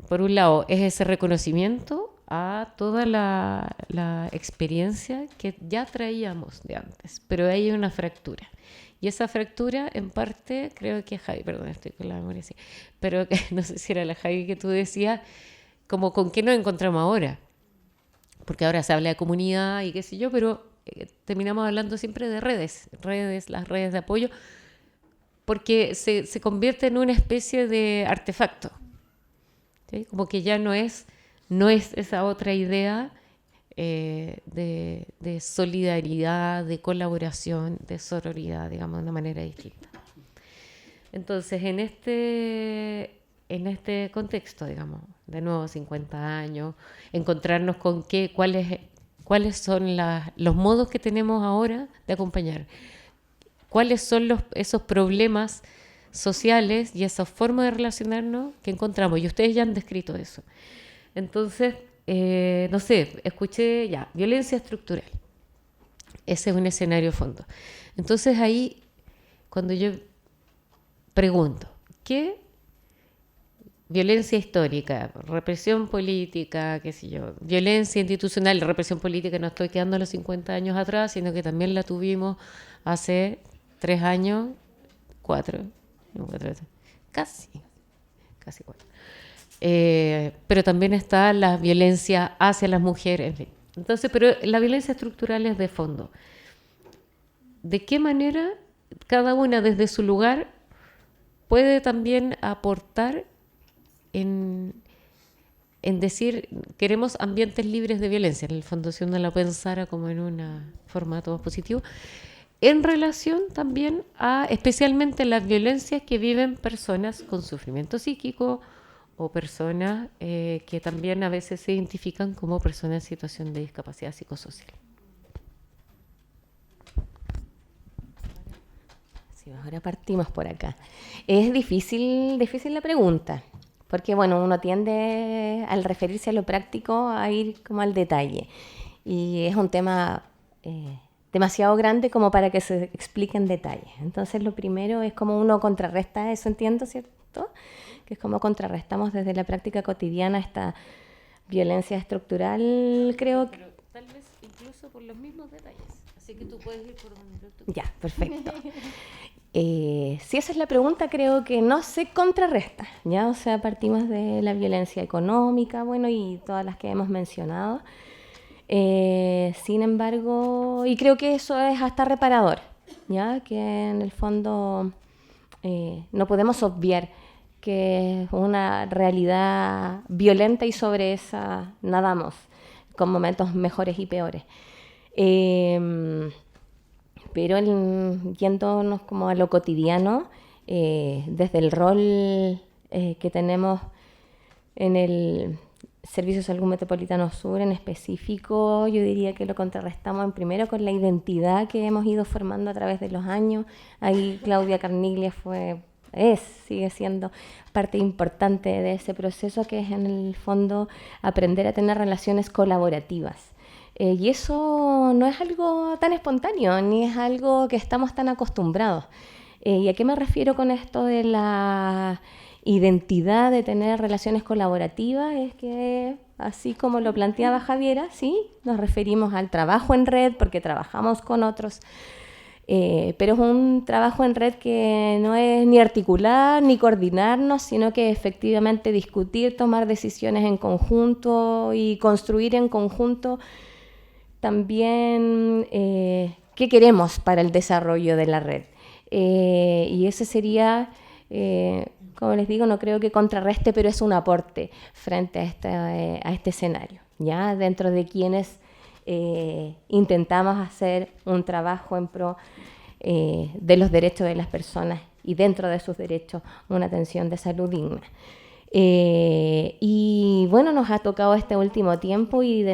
por un lado, es ese reconocimiento a toda la experiencia que ya traíamos de antes, pero hay una fractura. Y esa fractura, en parte, creo que Javi, perdón, estoy con la memoria así, pero no sé si era la Javi que tú decías, como con qué nos encontramos ahora. Porque ahora se habla de comunidad y qué sé yo, pero terminamos hablando siempre de redes, las redes de apoyo, porque se convierte en una especie de artefacto, ¿sí? Como que ya no es esa otra idea de solidaridad, de colaboración, de sororidad, digamos, de una manera distinta. Entonces, en este contexto, digamos, de nuevo 50 años, encontrarnos con cuáles son los modos que tenemos ahora de acompañar, cuáles son esos problemas sociales y esas formas de relacionarnos que encontramos, y ustedes ya han descrito eso. Entonces, no sé, escuché ya, violencia estructural. Ese es un escenario de fondo. Entonces ahí, cuando yo pregunto, ¿qué violencia histórica, represión política, qué sé yo, violencia institucional, represión política, no estoy quedando a los 50 años atrás, sino que también la tuvimos hace 3 años, 4, casi 4. Pero también está la violencia hacia las mujeres, en fin. Entonces, pero la violencia estructural es de fondo. ¿De qué manera cada una desde su lugar puede también aportar en decir, queremos ambientes libres de violencia? En el fondo, si uno la pensara como en un formato más positivo, en relación también a especialmente las violencias que viven personas con sufrimiento psíquico, o personas que también a veces se identifican como personas en situación de discapacidad psicosocial. Sí, ahora partimos por acá. Es difícil la pregunta, porque bueno, uno tiende al referirse a lo práctico a ir como al detalle, y es un tema demasiado grande como para que se explique en detalle. Entonces lo primero es cómo uno contrarresta eso, entiendo, ¿cierto? Que es cómo contrarrestamos desde la práctica cotidiana esta violencia estructural, creo que... Pero tal vez incluso por los mismos detalles. Así que tú puedes ir por donde tú Ya, perfecto. Si esa es la pregunta, creo que no se contrarresta, ¿ya? O sea, partimos de la violencia económica, bueno, y todas las que hemos mencionado. Sin embargo, y creo que eso es hasta reparador, ¿ya? Que en el fondo no podemos obviar que es una realidad violenta y sobre esa nadamos, con momentos mejores y peores. Pero yéndonos como a lo cotidiano, desde el rol que tenemos en el Servicio de Salud Metropolitano Sur en específico, yo diría que lo contrarrestamos en primero con la identidad que hemos ido formando a través de los años. Ahí Claudia Carniglia sigue siendo parte importante de ese proceso, que es en el fondo aprender a tener relaciones colaborativas. Y eso no es algo tan espontáneo, ni es algo que estamos tan acostumbrados. ¿Y a qué me refiero con esto de la identidad de tener relaciones colaborativas? Es que, así como lo planteaba Javiera, sí, nos referimos al trabajo en red porque trabajamos con otros, pero es un trabajo en red que no es ni articular ni coordinarnos, sino que efectivamente discutir, tomar decisiones en conjunto y construir en conjunto también qué queremos para el desarrollo de la red. Y ese sería, como les digo, no creo que contrarreste, pero es un aporte frente a este escenario, ¿ya? Dentro de quienes intentamos hacer un trabajo en pro de los derechos de las personas y dentro de sus derechos una atención de salud digna. Y bueno, nos ha tocado este último tiempo y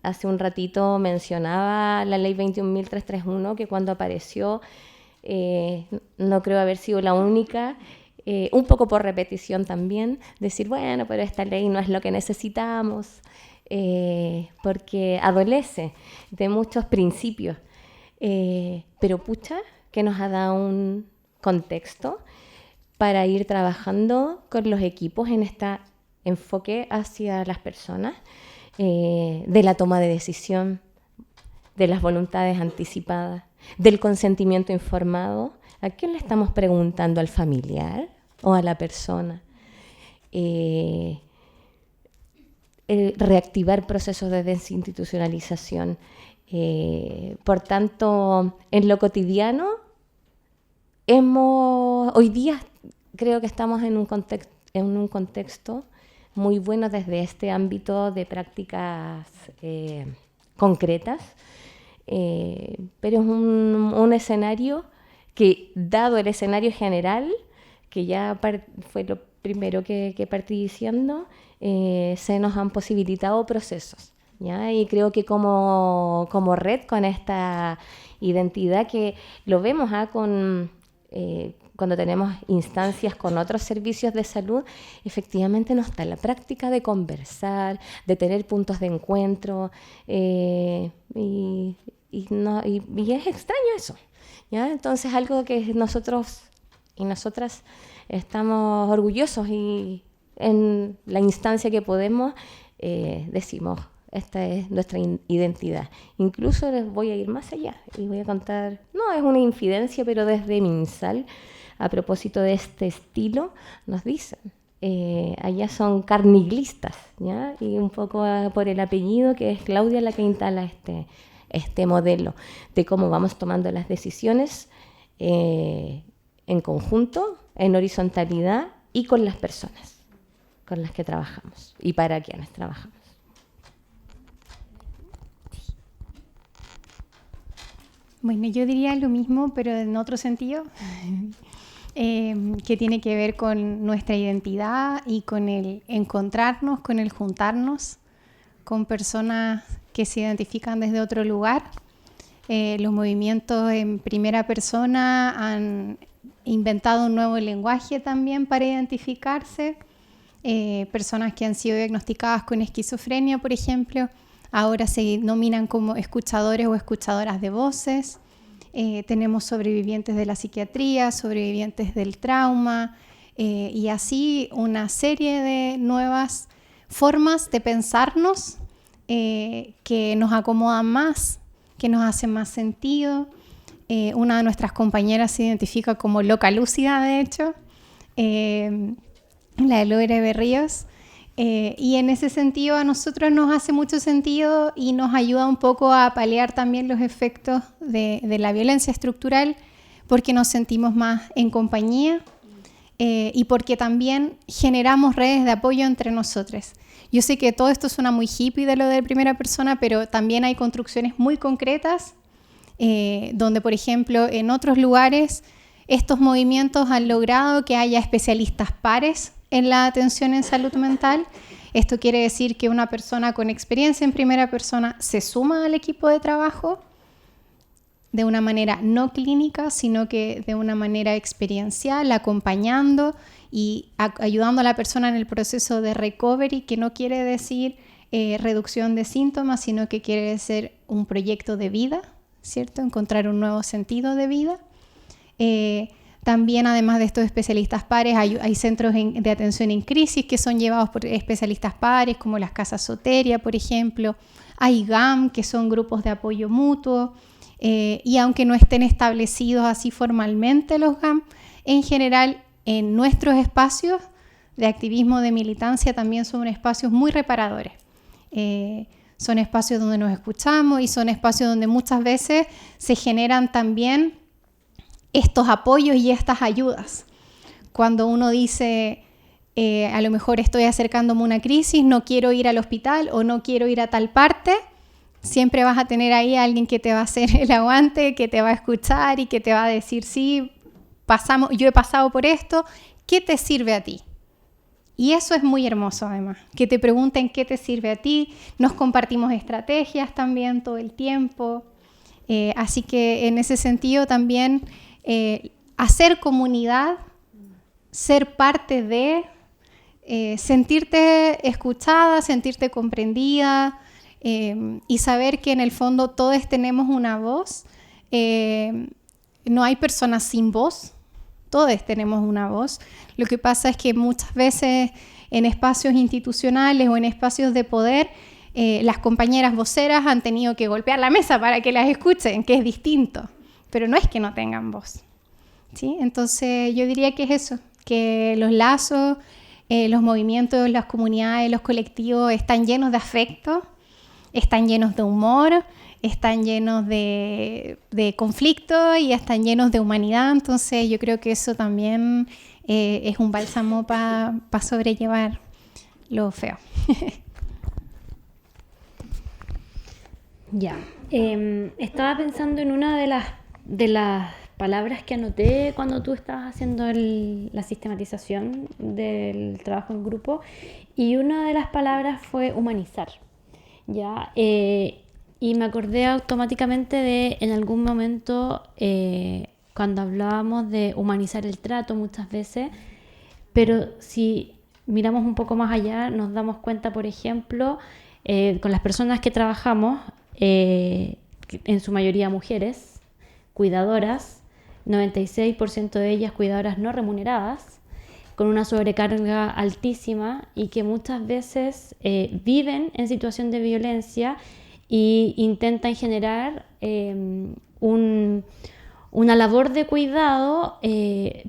hace un ratito mencionaba la ley 21.331, que cuando apareció no creo haber sido la única, un poco por repetición también, decir, bueno, pero esta ley no es lo que necesitamos, porque adolece de muchos principios, pero pucha, que nos ha dado un contexto para ir trabajando con los equipos en este enfoque hacia las personas, de la toma de decisión, de las voluntades anticipadas, del consentimiento informado. ¿A quién le estamos preguntando? ¿Al familiar o a la persona? Reactivar procesos de desinstitucionalización. Por tanto, en lo cotidiano, hoy día creo que estamos en un contexto muy bueno desde este ámbito de prácticas concretas, pero es un escenario que, dado el escenario general, que ya fue lo primero que partí diciendo, se nos han posibilitado procesos, ¿ya? Y creo que como red, con esta identidad que lo vemos cuando tenemos instancias con otros servicios de salud, efectivamente no está la práctica de conversar, de tener puntos de encuentro, y es extraño eso, ¿ya? Entonces, algo que nosotros y nosotras estamos orgullosos, y en la instancia que podemos decimos, esta es nuestra identidad. Incluso les voy a ir más allá y voy a contar, no es una infidencia, pero desde MinSal, a propósito de este estilo, nos dicen, allá son carniglistas, ¿ya? Y un poco por el apellido, que es Claudia la que instala este modelo de cómo vamos tomando las decisiones en conjunto, en horizontalidad y con las personas con las que trabajamos y para quienes trabajamos. Bueno, yo diría lo mismo, pero en otro sentido, que tiene que ver con nuestra identidad y con el encontrarnos, con el juntarnos con personas que se identifican desde otro lugar. Los movimientos en primera persona han inventado un nuevo lenguaje también para identificarse. personas que han sido diagnosticadas con esquizofrenia, por ejemplo, ahora se denominan como escuchadores o escuchadoras de voces. Tenemos sobrevivientes de la psiquiatría, sobrevivientes del trauma, y así una serie de nuevas formas de pensarnos que nos acomodan más, que nos hacen más sentido. Una de nuestras compañeras se identifica como loca lúcida, de hecho, la de Lore Berríos. Y en ese sentido a nosotros nos hace mucho sentido y nos ayuda un poco a paliar también los efectos de la violencia estructural, porque nos sentimos más en compañía y porque también generamos redes de apoyo entre nosotros. Yo sé que todo esto suena muy hippie de lo de primera persona, pero también hay construcciones muy concretas donde, por ejemplo, en otros lugares estos movimientos han logrado que haya especialistas pares en la atención en salud mental. Esto quiere decir que una persona con experiencia en primera persona se suma al equipo de trabajo de una manera no clínica, sino que de una manera experiencial, acompañando y ayudando a la persona en el proceso de recovery, que no quiere decir reducción de síntomas, sino que quiere decir un proyecto de vida, ¿cierto? Encontrar un nuevo sentido de vida. También, además de estos especialistas pares, hay centros de atención en crisis que son llevados por especialistas pares, como las Casas Soteria, por ejemplo. Hay GAM, que son grupos de apoyo mutuo. Y aunque no estén establecidos así formalmente los GAM, en general, en nuestros espacios de activismo, de militancia, también son espacios muy reparadores. Son espacios donde nos escuchamos y son espacios donde muchas veces se generan también estos apoyos y estas ayudas. Cuando uno dice, a lo mejor estoy acercándome a una crisis, no quiero ir al hospital o no quiero ir a tal parte, siempre vas a tener ahí a alguien que te va a hacer el aguante, que te va a escuchar y que te va a decir, sí, yo he pasado por esto, ¿qué te sirve a ti? Y eso es muy hermoso además, que te pregunten qué te sirve a ti. Nos compartimos estrategias también todo el tiempo. Así que en ese sentido también hacer comunidad, ser parte de, sentirte escuchada, sentirte comprendida y saber que en el fondo todos tenemos una voz. No hay personas sin voz, todos tenemos una voz. Lo que pasa es que muchas veces en espacios institucionales o en espacios de poder, las compañeras voceras han tenido que golpear la mesa para que las escuchen, que es distinto. Pero no es que no tengan voz, ¿sí? Entonces yo diría que es eso, que los lazos, los movimientos, las comunidades, los colectivos están llenos de afecto, están llenos de humor, están llenos de conflicto y están llenos de humanidad. Entonces yo creo que eso también es un bálsamo para sobrellevar lo feo. Ya, estaba pensando en una de las palabras que anoté cuando tú estabas haciendo la sistematización del trabajo en grupo, y una de las palabras fue humanizar, ¿ya? Y me acordé automáticamente de en algún momento cuando hablábamos de humanizar el trato muchas veces, pero si miramos un poco más allá nos damos cuenta, por ejemplo, con las personas que trabajamos, en su mayoría mujeres, cuidadoras, 96% de ellas cuidadoras no remuneradas, con una sobrecarga altísima y que muchas veces viven en situación de violencia e intentan generar una labor de cuidado,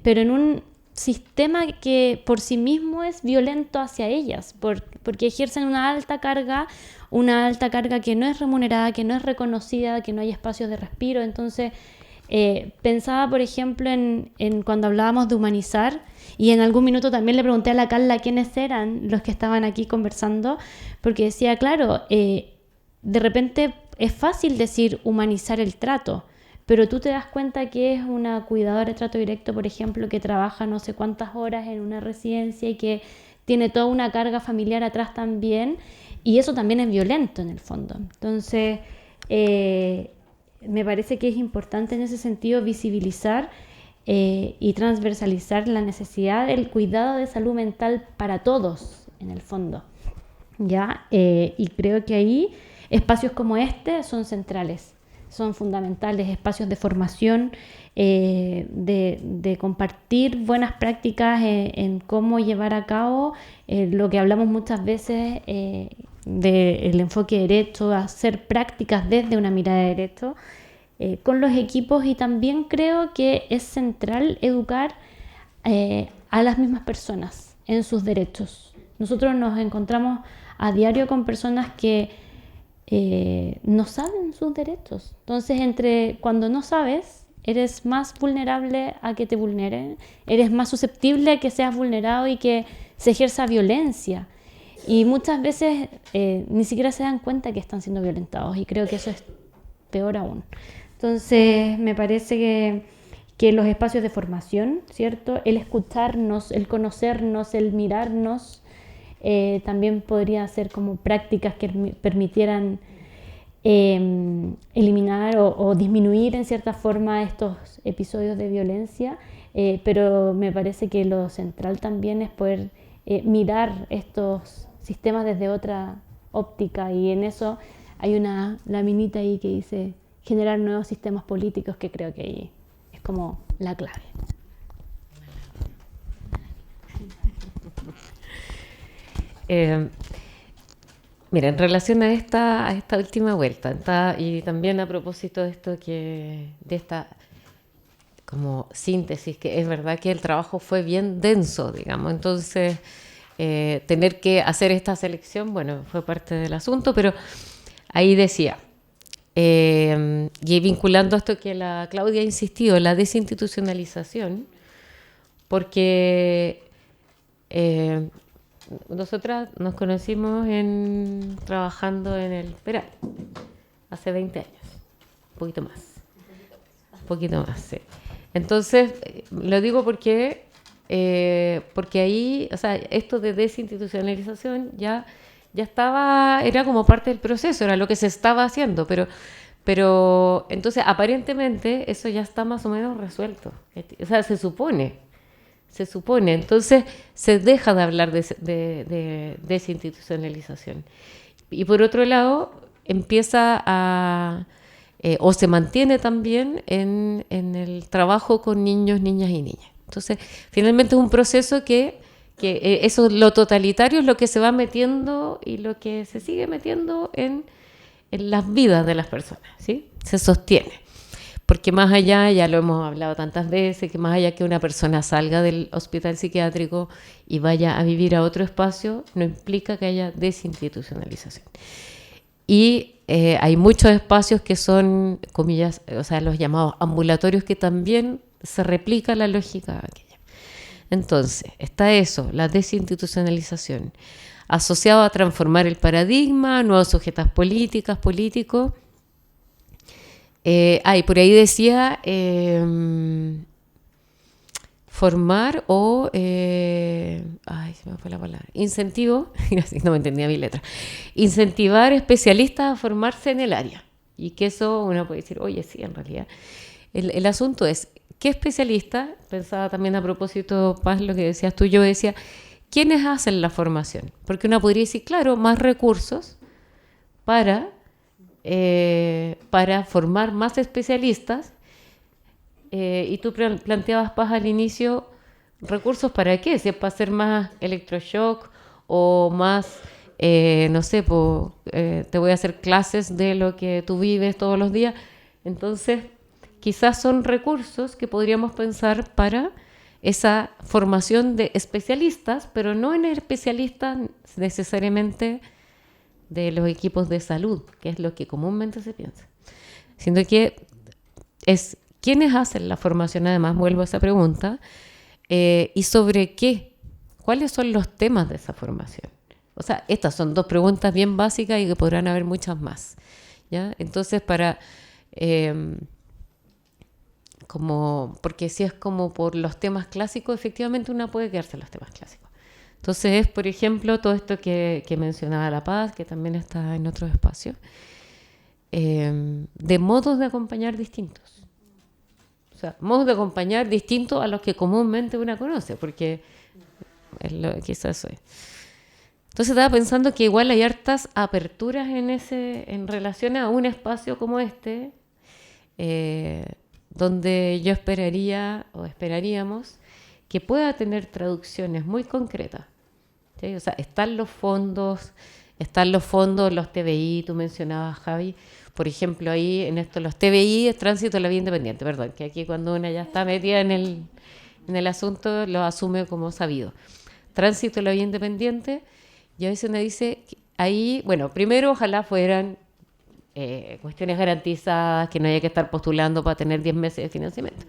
pero en un sistema que por sí mismo es violento hacia ellas, porque ejercen una alta carga que no es remunerada, que no es reconocida, que no hay espacios de respiro. Entonces pensaba, por ejemplo, en cuando hablábamos de humanizar, y en algún minuto también le pregunté a la Carla quiénes eran los que estaban aquí conversando, porque decía, claro, de repente es fácil decir humanizar el trato, pero tú te das cuenta que es una cuidadora de trato directo, por ejemplo, que trabaja no sé cuántas horas en una residencia y que tiene toda una carga familiar atrás también, y eso también es violento en el fondo. Entonces, me parece que es importante en ese sentido visibilizar y transversalizar la necesidad del cuidado de salud mental para todos, en el fondo. ¿Ya? Y creo que ahí espacios como este son centrales, son fundamentales, espacios de formación, de compartir buenas prácticas en cómo llevar a cabo lo que hablamos muchas veces del enfoque de derecho, hacer prácticas desde una mirada de derecho con los equipos, y también creo que es central educar a las mismas personas en sus derechos. Nosotros nos encontramos a diario con personas que no saben sus derechos. Entonces, cuando no sabes, eres más vulnerable a que te vulneren, eres más susceptible a que seas vulnerado y que se ejerza violencia. Y muchas veces ni siquiera se dan cuenta que están siendo violentados, y creo que eso es peor aún. Entonces, me parece que los espacios de formación, ¿cierto? El escucharnos, el conocernos, el mirarnos, también podría ser como prácticas que permitieran eliminar o disminuir en cierta forma estos episodios de violencia, pero me parece que lo central también es poder mirar estos sistemas desde otra óptica, y en eso hay una laminita ahí que dice generar nuevos sistemas políticos, que creo que ahí es como la clave. Mira, en relación a esta última vuelta, y también a propósito de esto de esta como síntesis, que es verdad que el trabajo fue bien denso, digamos, entonces tener que hacer esta selección, bueno, fue parte del asunto, pero ahí decía, y vinculando esto que la Claudia ha insistido, la desinstitucionalización, porque nosotras nos conocimos trabajando en el Peral hace 20 años, un poquito más, sí. Entonces, lo digo porque ahí, o sea, esto de desinstitucionalización ya estaba, era como parte del proceso, era lo que se estaba haciendo, pero entonces aparentemente eso ya está más o menos resuelto, o sea, se supone, entonces se deja de hablar de desinstitucionalización, y por otro lado empieza o se mantiene también en el trabajo con niños, niñas y niñas. Entonces finalmente es un proceso que eso, lo totalitario, es lo que se va metiendo y lo que se sigue metiendo en las vidas de las personas, ¿sí? Se sostiene. Porque más allá, ya lo hemos hablado tantas veces, que más allá que una persona salga del hospital psiquiátrico y vaya a vivir a otro espacio, no implica que haya desinstitucionalización. Y hay muchos espacios que son, comillas, o sea, los llamados ambulatorios, que también se replica la lógica aquella. Entonces, está eso, la desinstitucionalización, asociado a transformar el paradigma, nuevos sujetos políticos. Por ahí decía formar o, se me fue la palabra, incentivo, no me entendía mi letra, incentivar especialistas a formarse en el área. Y que eso uno puede decir, oye, sí, en realidad. El asunto es, ¿qué especialista? Pensaba también a propósito, Paz, lo que decías tú, yo decía, ¿quiénes hacen la formación? Porque uno podría decir, claro, más recursos para formar más especialistas, y tú planteabas, Paz, al inicio, ¿recursos para qué? Si es para hacer más electroshock o más, no sé, te voy a hacer clases de lo que tú vives todos los días. Entonces, quizás son recursos que podríamos pensar para esa formación de especialistas, pero no en especialistas necesariamente de los equipos de salud, que es lo que comúnmente se piensa, sino que es quiénes hacen la formación. Además, vuelvo a esa pregunta, y sobre qué, cuáles son los temas de esa formación. O sea, estas son dos preguntas bien básicas y que podrán haber muchas más, ¿ya? Entonces, porque si es como por los temas clásicos, efectivamente uno puede quedarse en los temas clásicos. Entonces es, por ejemplo, todo esto que mencionaba La Paz, que también está en otros espacios, de modos de acompañar distintos. O sea, modos de acompañar distintos a los que comúnmente uno conoce, porque quizás eso es. Entonces estaba pensando que igual hay hartas aperturas en relación a un espacio como este, donde yo esperaría o esperaríamos que pueda tener traducciones muy concretas, ¿sí? O sea, están los fondos, los TBI, tú mencionabas, Javi, por ejemplo, ahí en esto, los TBI es Tránsito de la Vía Independiente, perdón, que aquí cuando una ya está metida en el asunto lo asume como sabido. Tránsito de la Vía Independiente, y a veces uno dice, ahí, bueno, primero ojalá fueran cuestiones garantizadas, que no haya que estar postulando para tener 10 meses de financiamiento.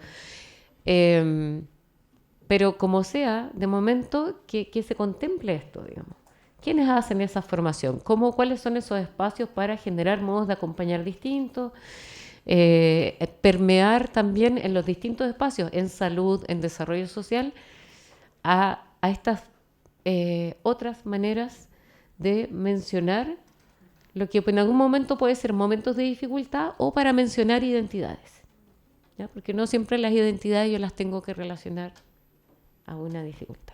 Pero como sea, de momento, que se contemple esto, digamos. ¿Quiénes hacen esa formación? ¿Cuáles son esos espacios para generar modos de acompañar distintos? Permear también en los distintos espacios, en salud, en desarrollo social, a estas otras maneras de mencionar lo que en algún momento puede ser momentos de dificultad o para mencionar identidades, ¿ya? Porque no siempre las identidades yo las tengo que relacionar a una dificultad.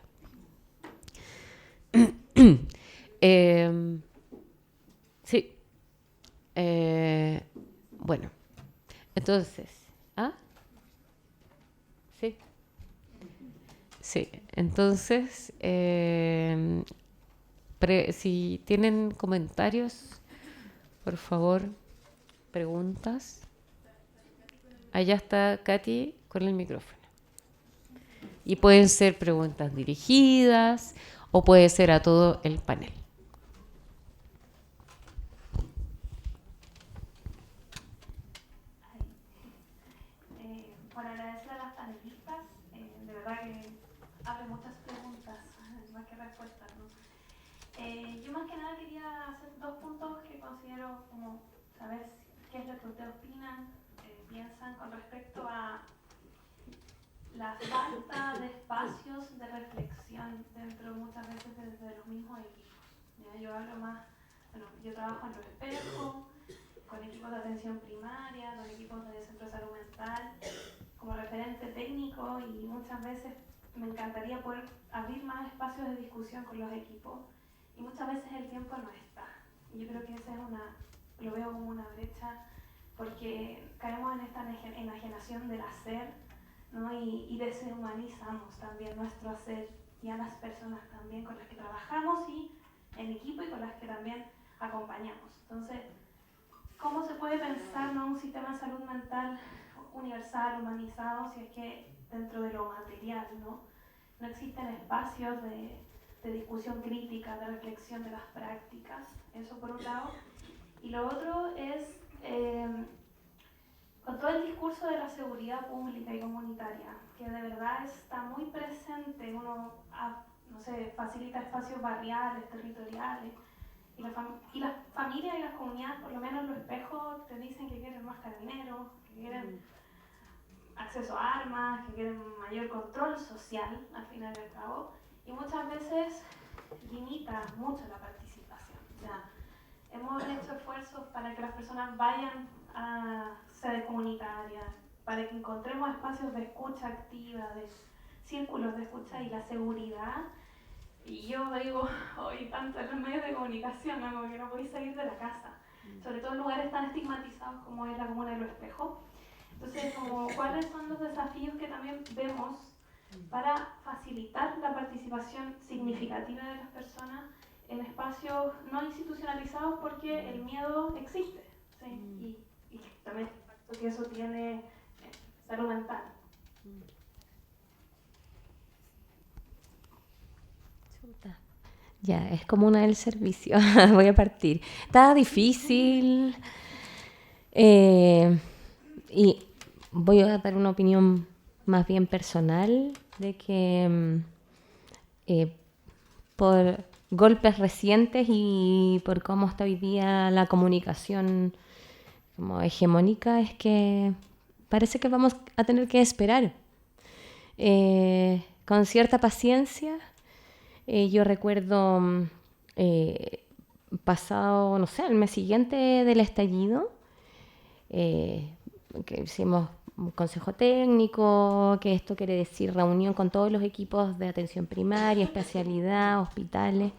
Sí. Bueno, entonces, sí. Sí, entonces, si tienen comentarios, por favor, preguntas. Allá está Katy con el micrófono. Y pueden ser preguntas dirigidas o puede ser a todo el panel. Por agradecer a las panelistas, de verdad que abre muchas preguntas, más que respuestas, ¿no? Yo más que nada quería hacer 2 puntos que considero como saber qué es lo que ustedes opinan, piensan con respecto a la falta de espacios de reflexión dentro muchas veces desde los mismos equipos. ¿Ya? Yo hablo más, bueno, yo trabajo en los espejos, con equipos de atención primaria, con equipos de centro de salud mental, como referente técnico, y muchas veces me encantaría poder abrir más espacios de discusión con los equipos, y muchas veces el tiempo no está. Y yo creo que esa es lo veo como una brecha, porque caemos en esta enajenación del hacer, ¿no? Y deshumanizamos también nuestro hacer y a las personas también con las que trabajamos y en equipo y con las que también acompañamos. Entonces, ¿cómo se puede pensar, ¿no?, un sistema de salud mental universal, humanizado, si es que dentro de lo material, no existen espacios de discusión crítica, de reflexión de las prácticas? Eso por un lado. Y lo otro es, con todo el discurso de la seguridad pública y comunitaria, que de verdad está muy presente, uno facilita espacios barriales, territoriales, y las familias y las comunidades, por lo menos los espejos, te dicen que quieren más carabineros, que quieren acceso a armas, que quieren mayor control social, al final y al cabo, y muchas veces limita mucho la participación. O sea, hemos hecho esfuerzos para que las personas vayan a sedes comunitarias, para que encontremos espacios de escucha activa, de círculos de escucha, y la seguridad. Y yo digo, hoy tanto en los medios de comunicación, ¿no?, como que no podéis salir de la casa, sobre todo en lugares tan estigmatizados como es la comuna de Los Espejos. Entonces, ¿cuáles son los desafíos que también vemos para facilitar la participación significativa de las personas en espacios no institucionalizados? Porque el miedo existe, ¿sí? Y también el impacto que eso tiene en salud mental. Ya, es como una del servicio. Voy a partir. Está difícil. Y voy a dar una opinión más bien personal de que por golpes recientes y por cómo está hoy día la comunicación como hegemónica, es que parece que vamos a tener que esperar con cierta paciencia. Yo recuerdo pasado, no sé, el mes siguiente del estallido, que hicimos un consejo técnico, que esto quiere decir reunión con todos los equipos de atención primaria, especialidad, hospitales.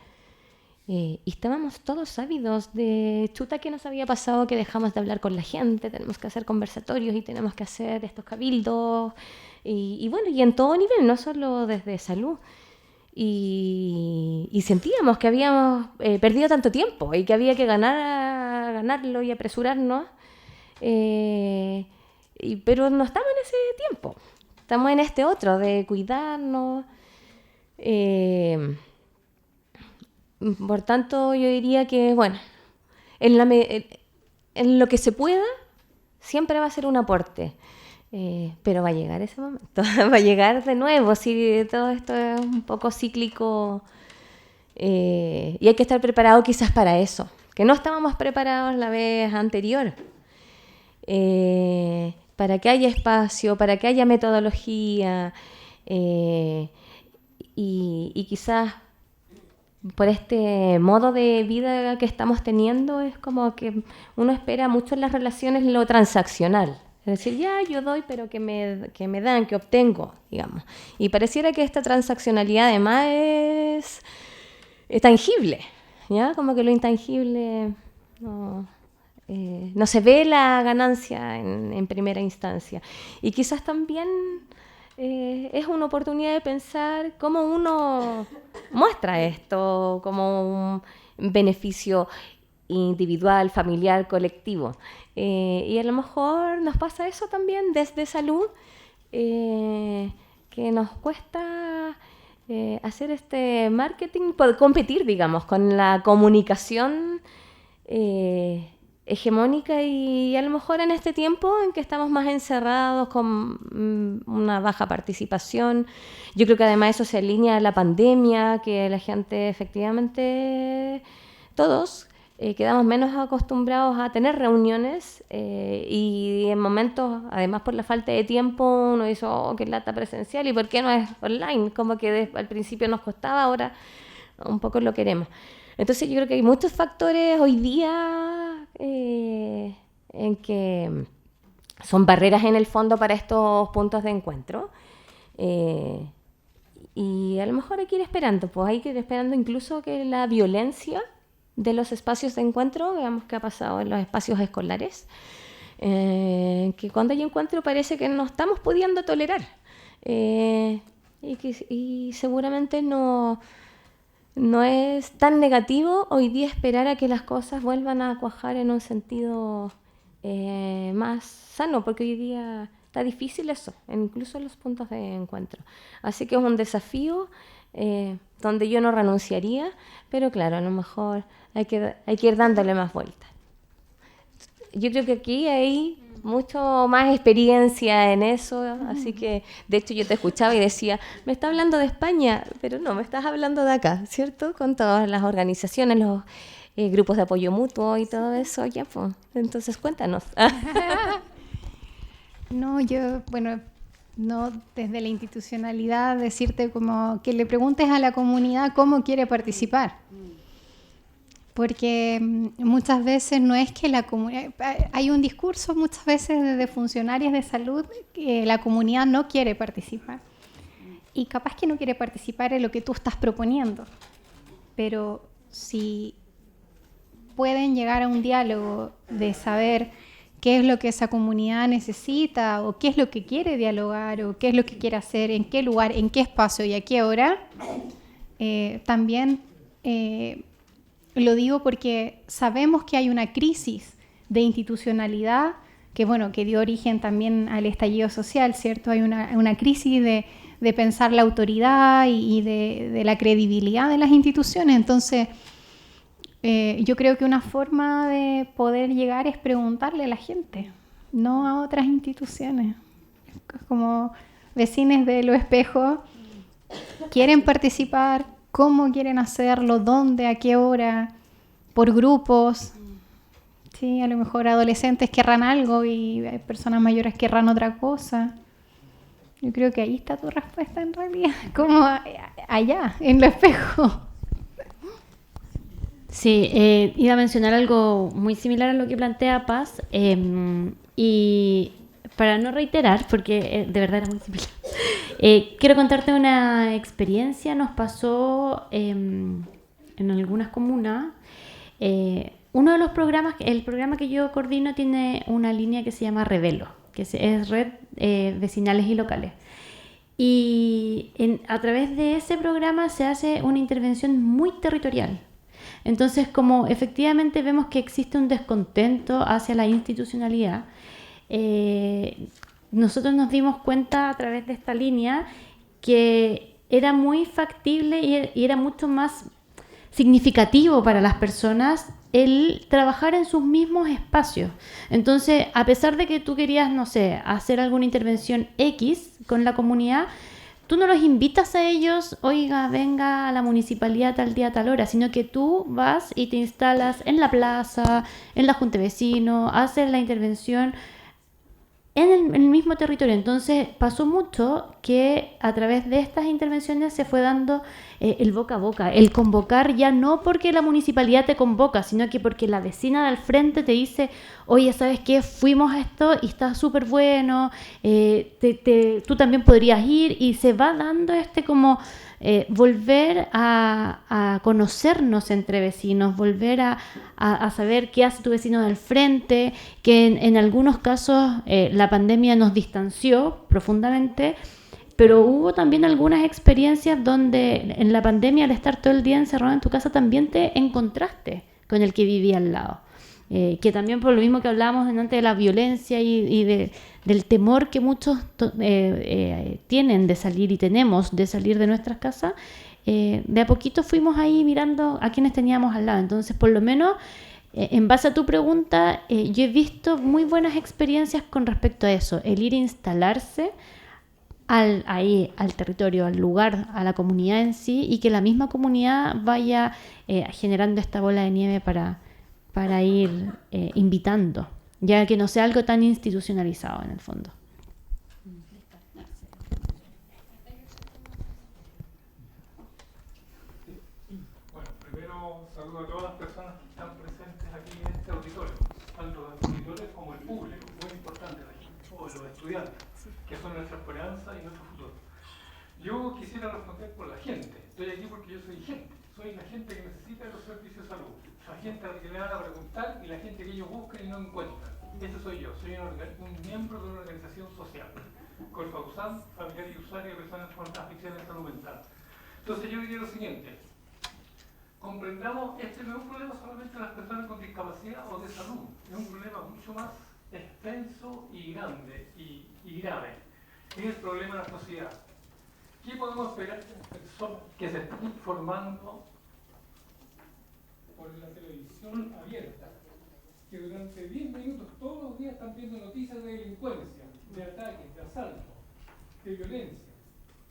Y estábamos todos ávidos de chuta que nos había pasado, que dejamos de hablar con la gente, tenemos que hacer conversatorios y tenemos que hacer estos cabildos. Y bueno, y en todo nivel, no solo desde salud. Y sentíamos que habíamos perdido tanto tiempo y que había que ganarlo y apresurarnos. Pero no estamos en ese tiempo, estamos en este otro de cuidarnos. Por tanto, yo diría que, bueno, en lo que se pueda, siempre va a ser un aporte. Pero va a llegar ese momento, va a llegar de nuevo, si todo esto es un poco cíclico, y hay que estar preparado quizás para eso, que no estábamos preparados la vez anterior, para que haya espacio, para que haya metodología, y quizás por este modo de vida que estamos teniendo es como que uno espera mucho en las relaciones lo transaccional. Es decir, ya yo doy, pero que me dan, que obtengo, digamos. Y pareciera que esta transaccionalidad además es tangible, ¿ya? Como que lo intangible no se ve la ganancia en primera instancia. Y quizás también es una oportunidad de pensar cómo uno muestra esto como un beneficio individual, familiar, colectivo. Y a lo mejor nos pasa eso también desde salud, que nos cuesta hacer este marketing, por competir, digamos, con la comunicación hegemónica, y a lo mejor en este tiempo en que estamos más encerrados con una baja participación. Yo creo que además eso se alinea a la pandemia, que la gente efectivamente, todos, quedamos menos acostumbrados a tener reuniones, y en momentos, además por la falta de tiempo, uno dice, oh, qué lata presencial, ¿y por qué no es online? Como que al principio nos costaba, ahora un poco lo queremos. Entonces yo creo que hay muchos factores hoy día en que son barreras en el fondo para estos puntos de encuentro. Y a lo mejor hay que ir esperando, pues hay que ir esperando incluso que la violencia de los espacios de encuentro, veamos qué ha pasado en los espacios escolares, que cuando hay encuentro parece que no estamos pudiendo tolerar, y seguramente no es tan negativo hoy día esperar a que las cosas vuelvan a cuajar en un sentido más sano, porque hoy día está difícil eso, incluso en los puntos de encuentro. Así que es un desafío donde yo no renunciaría, pero claro, a lo mejor hay que ir dándole más vueltas. Yo creo que aquí hay mucho más experiencia en eso, así que de hecho yo te escuchaba y decía, me está hablando de España, pero no, me estás hablando de acá, ¿cierto? Con todas las organizaciones, los grupos de apoyo mutuo y todo eso, ya pues, entonces cuéntanos. No, yo, bueno, no desde la institucionalidad decirte como que le preguntes a la comunidad cómo quiere participar. Porque muchas veces no es que la comunidad... Hay un discurso muchas veces de funcionarios de salud que la comunidad no quiere participar. Y capaz que no quiere participar en lo que tú estás proponiendo. Pero si pueden llegar a un diálogo de saber qué es lo que esa comunidad necesita, o qué es lo que quiere dialogar, o qué es lo que quiere hacer, en qué lugar, en qué espacio y a qué hora, también... lo digo porque sabemos que hay una crisis de institucionalidad que, bueno, que dio origen también al estallido social, ¿cierto? Hay una crisis de pensar la autoridad y de la credibilidad de las instituciones. Entonces, yo creo que una forma de poder llegar es preguntarle a la gente, no a otras instituciones. Como vecinos de Los Espejos, ¿quieren participar? ¿Cómo quieren hacerlo? ¿Dónde? ¿A qué hora? ¿Por grupos? Sí, a lo mejor adolescentes querrán algo y personas mayores querrán otra cosa. Yo creo que ahí está tu respuesta en realidad, como allá, en Los Espejos. Sí, iba a mencionar algo muy similar a lo que plantea Paz, y para no reiterar, porque de verdad era muy similar, quiero contarte una experiencia. Nos pasó en algunas comunas. Uno de los programas, el programa que yo coordino, tiene una línea que se llama Revelo, que es Red Vecinales y Locales. Y a través de ese programa se hace una intervención muy territorial. Entonces, como efectivamente vemos que existe un descontento hacia la institucionalidad, nosotros nos dimos cuenta a través de esta línea que era muy factible y era mucho más significativo para las personas el trabajar en sus mismos espacios. Entonces, a pesar de que tú querías, no sé, hacer alguna intervención X con la comunidad, tú no los invitas a ellos, oiga, venga a la municipalidad tal día, tal hora, sino que tú vas y te instalas en la plaza, en la junta de vecinos, haces la intervención en el mismo territorio. Entonces pasó mucho que a través de estas intervenciones se fue dando el boca a boca, el convocar, ya no porque la municipalidad te convoca, sino que porque la vecina del frente te dice, oye, ¿sabes qué? Fuimos a esto y está súper bueno, tú también podrías ir, y se va dando como volver a conocernos entre vecinos, volver a saber qué hace tu vecino del frente, que en algunos casos la pandemia nos distanció profundamente, pero hubo también algunas experiencias donde en la pandemia, al estar todo el día encerrado en tu casa, también te encontraste con el que vivía al lado. Que también, por lo mismo que hablábamos antes de la violencia y del temor que muchos tienen de salir, y tenemos de salir de nuestras casas, de a poquito fuimos ahí mirando a quienes teníamos al lado. Entonces, por lo menos, en base a tu pregunta, yo he visto muy buenas experiencias con respecto a eso, el ir a instalarse al territorio, al lugar, a la comunidad en sí, y que la misma comunidad vaya generando esta bola de nieve para ir invitando, ya que no sea algo tan institucionalizado en el fondo. Bueno, primero saludo a todas las personas que están presentes aquí en este auditorio, tanto los auditores como el público, muy importante aquí, o los estudiantes, que son nuestra esperanza y nuestro futuro. Yo quisiera responder por la gente. Estoy aquí porque yo soy gente. Soy la gente que necesita los servicios de salud. La gente a la que le van a preguntar y la gente que ellos buscan y no encuentran. Ese soy yo. Soy un miembro de una organización social. Colfausan, familiar y usuario de personas con afecciones de salud mental. Entonces yo diría lo siguiente. Comprendamos, este no es un problema solamente de las personas con discapacidad o de salud. Es un problema mucho más extenso y grande y grave. Es el problema de la sociedad. ¿Qué podemos esperar de las personas que se están informando por la televisión abierta, que durante 10 minutos todos los días están viendo noticias de delincuencia, de ataques, de asaltos, de violencia?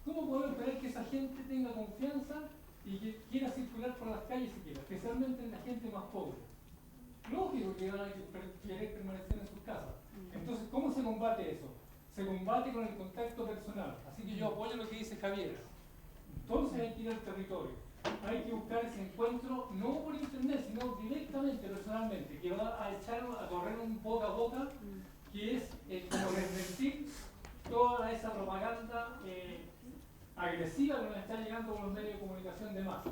¿Cómo podemos esperar que esa gente tenga confianza y que quiera circular por las calles siquiera, especialmente en la gente más pobre? Lógico que van a querer permanecer en sus casas. Entonces, ¿cómo se combate eso? Se combate con el contacto personal. Así que yo apoyo lo que dice Javier. Entonces hay que ir al territorio. Hay que buscar ese encuentro, no por internet, sino directamente, personalmente, que va a echar a correr un boca a boca, que es como desmentir toda esa propaganda agresiva que nos está llegando por los medios de comunicación de masa.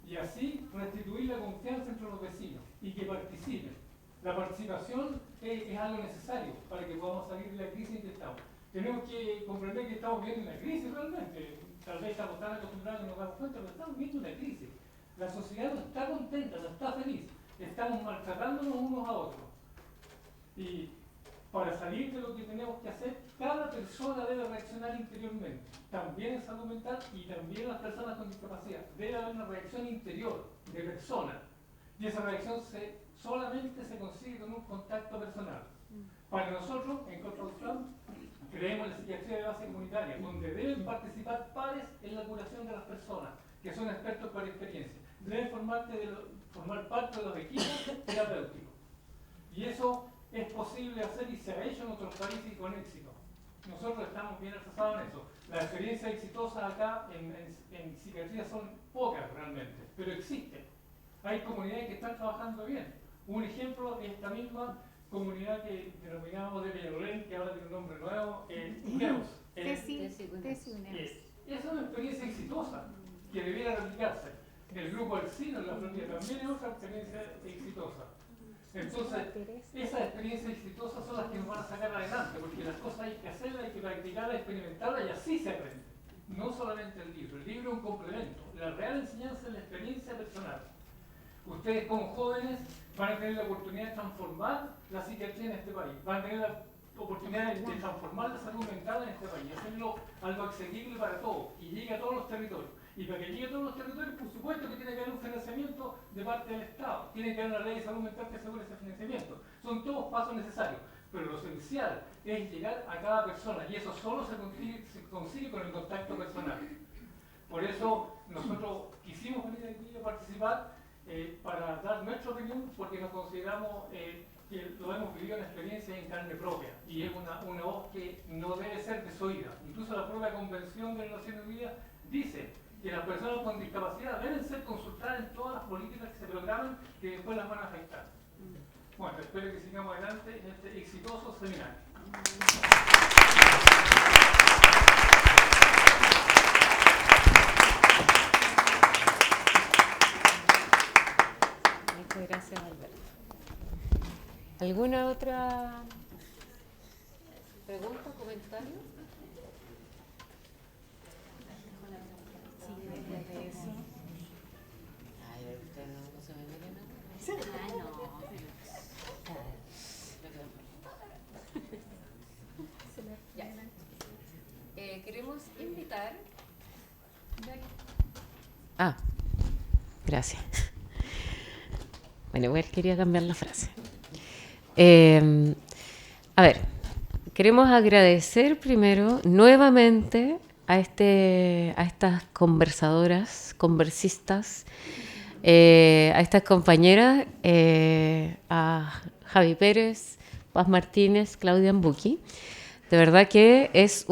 Y así restituir la confianza entre los vecinos y que participen. La participación es algo necesario para que podamos salir de la crisis en que estamos. Tenemos que comprender que estamos viendo una crisis realmente. Tal vez estamos tan acostumbrados que nos damos cuenta, pero estamos viendo una crisis. La sociedad no está contenta, no está feliz. Estamos maltratándonos unos a otros. Y para salir de lo que tenemos que hacer, cada persona debe reaccionar interiormente. También en salud mental y también las personas con discapacidad. Debe haber una reacción interior, de persona. Y esa reacción solamente se consigue con un contacto personal. Para nosotros, en Colfausan, creemos en la psiquiatría de base comunitaria, donde deben participar pares en la curación de las personas, que son expertos por experiencia. Deben formar parte de los equipos terapéuticos. Y eso es posible hacer y se ha hecho en otros países y con éxito. Nosotros estamos bien atrasados en eso. Las experiencias exitosas acá en psiquiatría son pocas realmente, pero existen. Hay comunidades que están trabajando bien. Un ejemplo es esta misma comunidad que denominábamos de Peñalolén, que ahora tiene un nombre nuevo, UNEOS. Es una experiencia exitosa que debiera replicarse. El grupo Alcino en la Florida también es otra experiencia exitosa. Entonces, esas experiencias exitosas son las que nos van a sacar adelante, porque las cosas hay que hacerlas, hay que practicarlas, experimentarlas y así se aprende. No solamente el libro es un complemento. La real enseñanza es la experiencia personal. Ustedes como jóvenes van a tener la oportunidad de transformar la psiquiatría en este país, van a tener la oportunidad de transformar la salud mental en este país, hacerlo algo asequible para todos y llegue a todos los territorios. Y para que llegue a todos los territorios, por supuesto que tiene que haber un financiamiento de parte del Estado, tiene que haber una ley de salud mental que asegure ese financiamiento. Son todos pasos necesarios, pero lo esencial es llegar a cada persona y eso solo se consigue con el contacto personal. Por eso nosotros quisimos venir aquí a participar para dar nuestra opinión, porque nos consideramos que lo hemos vivido en experiencia en carne propia y es una voz que no debe ser desoída. Incluso la propia Convención de las Naciones Unidas dice que las personas con discapacidad deben ser consultadas en todas las políticas que se programen que después las van a afectar. Bueno, espero que sigamos adelante en este exitoso seminario. Muchas gracias, Alberto. ¿Alguna otra pregunta o comentario? Ay, usted no se me miren acá. Ay, no. Ya. Queremos invitar. Gracias. Bueno, igual quería cambiar la frase. A ver, queremos agradecer primero nuevamente a estas conversistas, a estas compañeras, a Javi Pérez, Paz Martínez, Claudia Ambuqui. De verdad que es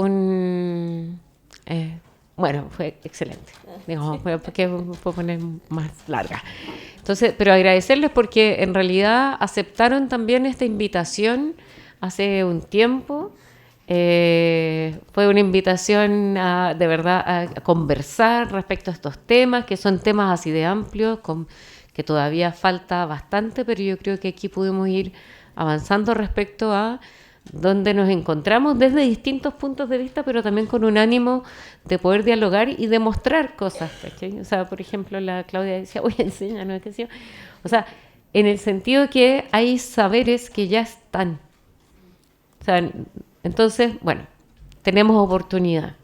bueno, fue excelente. Digamos, porque puedo poner más larga. Entonces, pero agradecerles porque en realidad aceptaron también esta invitación hace un tiempo. Fue una invitación de verdad a conversar respecto a estos temas, que son temas así de amplios, que todavía falta bastante, pero yo creo que aquí pudimos ir avanzando respecto a donde nos encontramos desde distintos puntos de vista, pero también con un ánimo de poder dialogar y demostrar cosas, ¿cachai? O sea, por ejemplo, la Claudia decía, oye, enséñanos, qué sé yo. O sea, en el sentido que hay saberes que ya están. O sea, entonces, bueno, tenemos oportunidad.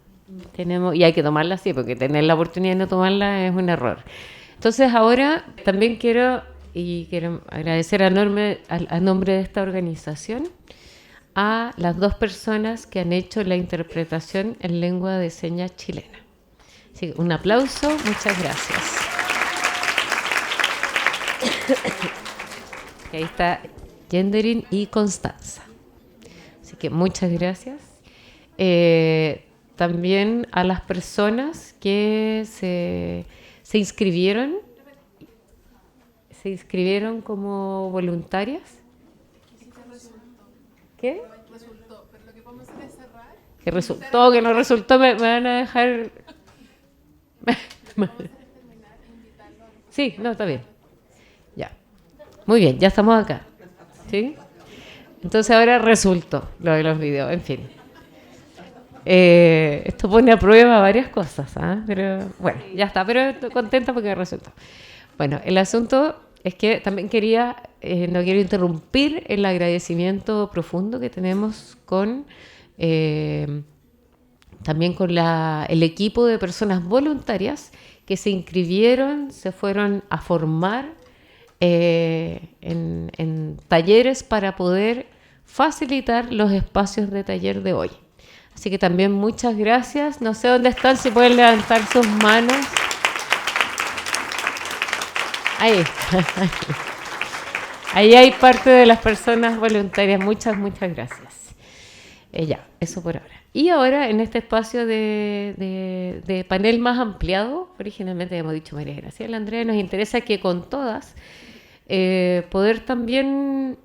Y hay que tomarla así, porque tener la oportunidad de no tomarla es un error. Entonces, ahora también quiero agradecer a nombre de esta organización a las dos personas que han hecho la interpretación en lengua de señas chilena. Así que un aplauso, muchas gracias. Ahí está Yenderin y Constanza. Así que muchas gracias. También a las personas que se inscribieron como voluntarias. ¿Qué? Resultó, pero lo que podemos hacer es cerrar. Que resultó, que no resultó, me van a dejar. Sí, no, está bien. Ya. Muy bien, ya estamos acá. ¿Sí? Entonces ahora resultó lo de los videos, en fin. Esto pone a prueba varias cosas, ¿eh? Pero bueno, ya está, pero estoy contenta porque resultó. Bueno, el asunto es que también no quiero interrumpir el agradecimiento profundo que tenemos también con el equipo de personas voluntarias que se inscribieron, se fueron a formar en talleres para poder facilitar los espacios de taller de hoy. Así que también muchas gracias. No sé dónde están, si pueden levantar sus manos. Ahí. Ahí hay parte de las personas voluntarias. Muchas gracias. Ya, eso por ahora. Y ahora, en este espacio de panel más ampliado, originalmente hemos dicho María Graciela, Andrea, nos interesa que con todas poder también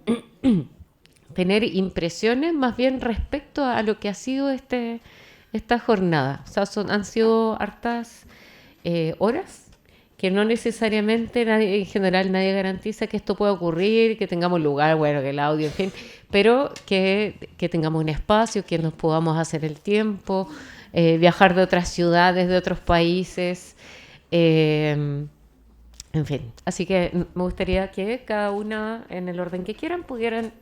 tener impresiones más bien respecto a lo que ha sido esta jornada. O sea, han sido hartas horas que no necesariamente en general nadie garantiza que esto pueda ocurrir, que tengamos lugar, bueno, que el audio, en fin, pero que tengamos un espacio, que nos podamos hacer el tiempo, viajar de otras ciudades, de otros países, en fin. Así que me gustaría que cada una, en el orden que quieran, pudieran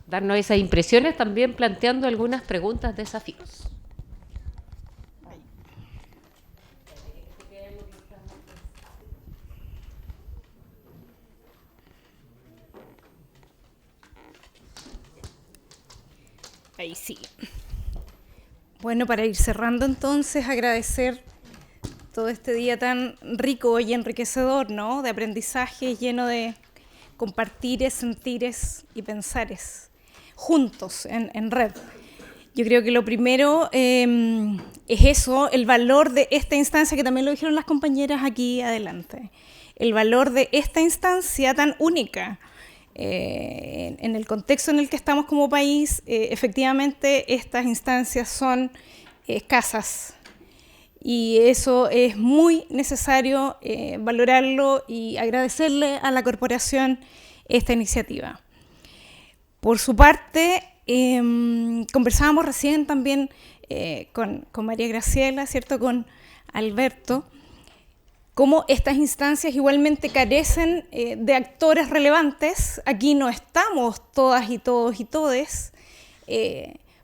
darnos esas impresiones, también planteando algunas preguntas, desafíos. Ahí sí. Bueno, para ir cerrando entonces, agradecer todo este día tan rico y enriquecedor, ¿no? De aprendizaje, lleno de compartires, sentires y pensares, juntos, en red. Yo creo que lo primero es eso, el valor de esta instancia, que también lo dijeron las compañeras aquí adelante. El valor de esta instancia tan única. En el contexto en el que estamos como país, efectivamente estas instancias son escasas y eso es muy necesario valorarlo y agradecerle a la corporación esta iniciativa. Por su parte, conversábamos recién también con María Graciela, ¿cierto? Con Alberto, cómo estas instancias igualmente carecen de actores relevantes. Aquí no estamos todas y todos y todes.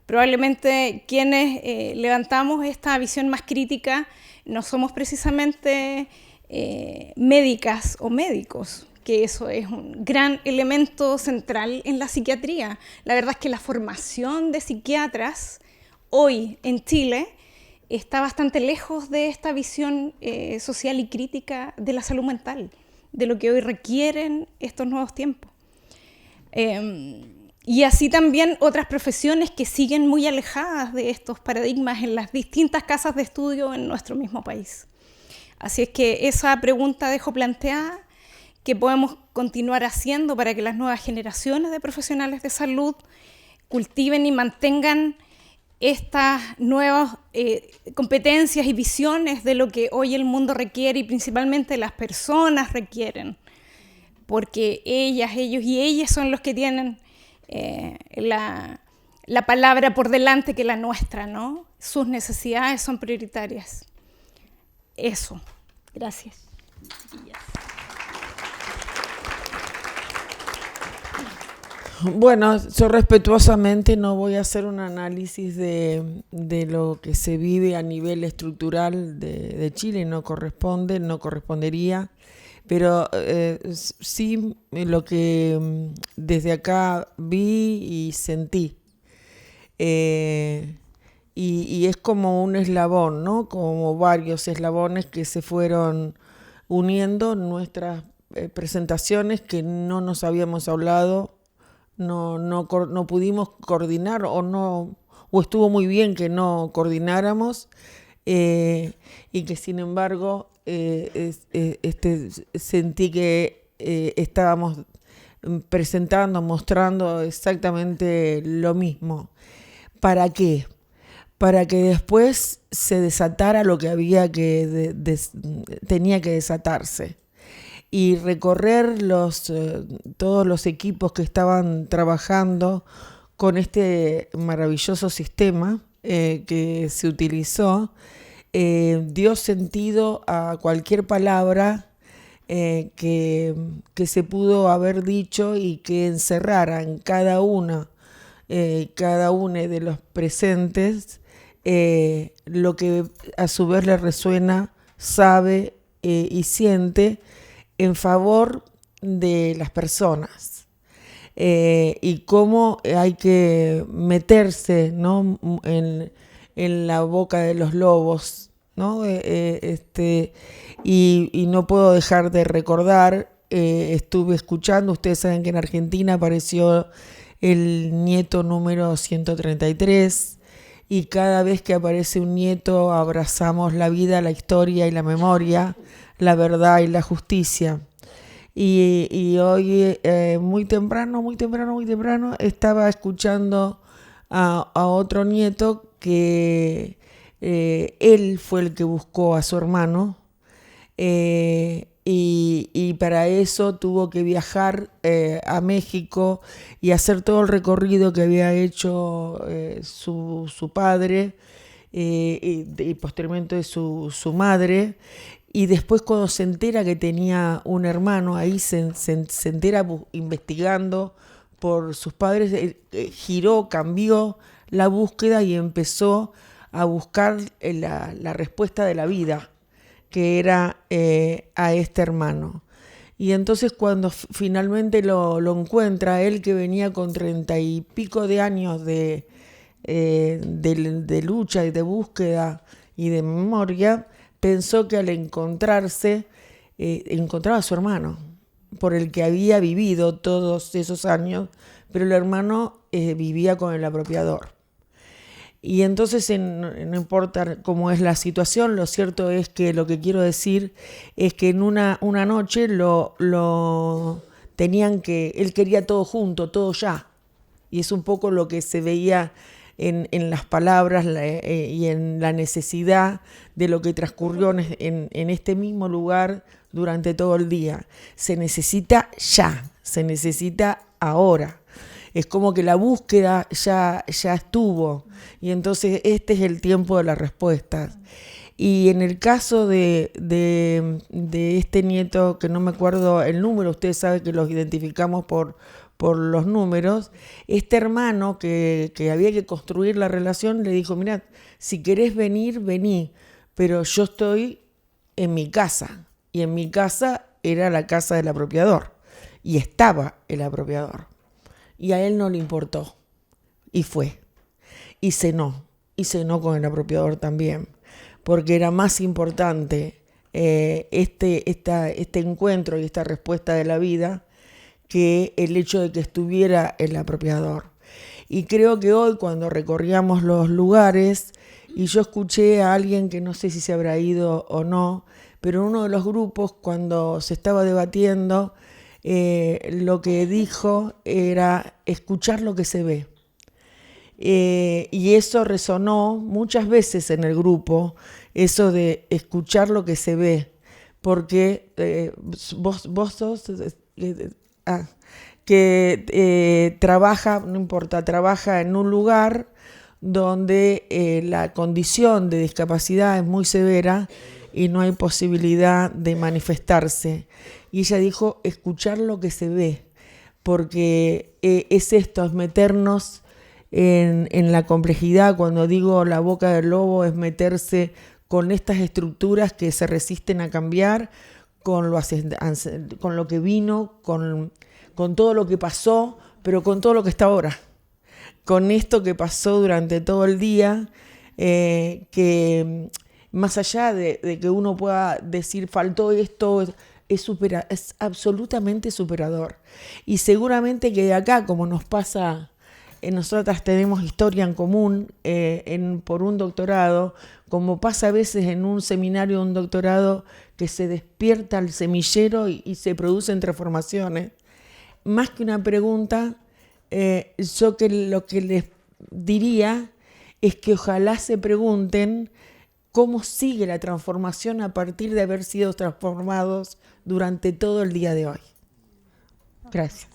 Probablemente quienes levantamos esta visión más crítica no somos precisamente médicas o médicos, que eso es un gran elemento central en la psiquiatría. La verdad es que la formación de psiquiatras hoy en Chile está bastante lejos de esta visión social y crítica de la salud mental, de lo que hoy requieren estos nuevos tiempos. Y así también otras profesiones que siguen muy alejadas de estos paradigmas en las distintas casas de estudio en nuestro mismo país. Así es que esa pregunta dejo planteada, que podemos continuar haciendo para que las nuevas generaciones de profesionales de salud cultiven y mantengan estas nuevas competencias y visiones de lo que hoy el mundo requiere y principalmente las personas requieren, porque ellas, ellos y ellas son los que tienen la palabra por delante que la nuestra, ¿no? Sus necesidades son prioritarias. Eso. Gracias. Bueno, yo respetuosamente no voy a hacer un análisis de lo que se vive a nivel estructural de Chile, no correspondería, pero sí lo que desde acá vi y sentí. Y es como un eslabón, ¿no? Como varios eslabones que se fueron uniendo en nuestras presentaciones que no nos habíamos hablado. No pudimos coordinar o estuvo muy bien que no coordináramos y que sin embargo sentí que estábamos presentando, mostrando exactamente lo mismo. ¿Para qué? Para que después se desatara lo que tenía que desatarse. Y recorrer todos los equipos que estaban trabajando con este maravilloso sistema que se utilizó, dio sentido a cualquier palabra que se pudo haber dicho y que encerrara en cada uno de los presentes lo que a su vez le resuena, sabe y siente en favor de las personas y cómo hay que meterse, ¿no? en la boca de los lobos, ¿no? Y no puedo dejar de recordar, estuve escuchando, ustedes saben que en Argentina apareció el nieto número 133 y cada vez que aparece un nieto abrazamos la vida, la historia y la memoria, la verdad y la justicia. Y hoy, muy temprano, estaba escuchando a otro nieto que él fue el que buscó a su hermano, y para eso tuvo que viajar a México y hacer todo el recorrido que había hecho su padre, y posteriormente su madre. Y después, cuando se entera que tenía un hermano, ahí se entera investigando por sus padres, giró, cambió la búsqueda y empezó a buscar la respuesta de la vida, que era a este hermano. Y entonces, cuando finalmente lo encuentra, él, que venía con 30 y pico de años de lucha y de búsqueda y de memoria, pensó que al encontrarse, encontraba a su hermano, por el que había vivido todos esos años, pero el hermano vivía con el apropiador. Y entonces, no importa cómo es la situación, lo cierto es que lo que quiero decir es que en una noche lo tenían que, él quería todo junto, todo ya. Y es un poco lo que se veía en las palabras y en la necesidad de lo que transcurrió en este mismo lugar durante todo el día. Se necesita ya, se necesita ahora. Es como que la búsqueda ya estuvo, y entonces este es el tiempo de las respuestas. Y en el caso de este nieto, que no me acuerdo el número, ustedes saben que los identificamos por los números, este hermano que había que construir la relación le dijo: mirá, si querés venir, vení, pero yo estoy en mi casa, y en mi casa era la casa del apropiador, y estaba el apropiador, y a él no le importó, y fue, y cenó con el apropiador también, porque era más importante este encuentro y esta respuesta de la vida que el hecho de que estuviera el apropiador. Y creo que hoy, cuando recorríamos los lugares, y yo escuché a alguien que no sé si se habrá ido o no, pero en uno de los grupos, cuando se estaba debatiendo, lo que dijo era escuchar lo que se ve. Y eso resonó muchas veces en el grupo, eso de escuchar lo que se ve, porque vos sos... que trabaja, no importa, trabaja en un lugar donde la condición de discapacidad es muy severa y no hay posibilidad de manifestarse. Y ella dijo escuchar lo que se ve, porque es esto, es meternos en la complejidad. Cuando digo la boca del lobo, es meterse con estas estructuras que se resisten a cambiar, con lo que vino, con todo lo que pasó, pero con todo lo que está ahora. Con esto que pasó durante todo el día, que más allá de que uno pueda decir faltó esto, es absolutamente superador. Y seguramente que de acá, como nos pasa, nosotras tenemos historia en común por un doctorado, como pasa a veces en un seminario, un doctorado, que se despierta el semillero y se producen transformaciones. Más que una pregunta, yo lo que les diría es que ojalá se pregunten cómo sigue la transformación a partir de haber sido transformados durante todo el día de hoy. Gracias.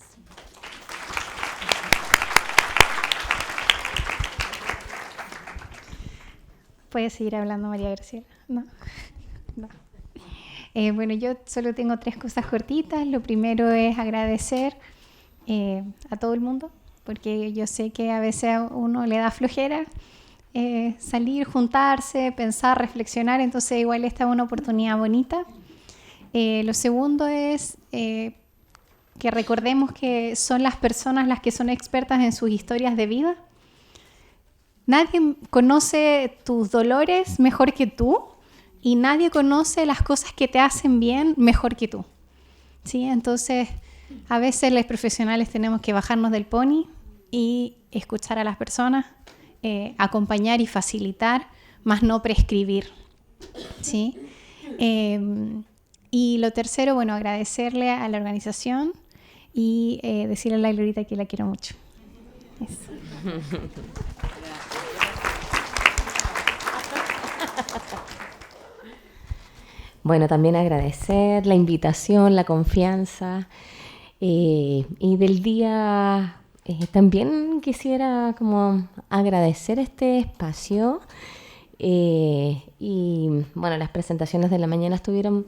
¿Puede seguir hablando, María Graciela? No. Bueno, yo solo tengo 3 cosas cortitas. Lo primero es agradecer a todo el mundo, porque yo sé que a veces a uno le da flojera salir, juntarse, pensar, reflexionar, entonces igual esta es una oportunidad bonita. Lo segundo es que recordemos que son las personas las que son expertas en sus historias de vida. Nadie conoce tus dolores mejor que tú, y nadie conoce las cosas que te hacen bien mejor que tú, ¿sí? Entonces, a veces los profesionales tenemos que bajarnos del pony y escuchar a las personas, acompañar y facilitar, más no prescribir, ¿sí? Y lo tercero, bueno, agradecerle a la organización y decirle a la Glorita que la quiero mucho. Eso. Bueno, también agradecer la invitación, la confianza y del día también quisiera como agradecer este espacio y bueno, las presentaciones de la mañana estuvieron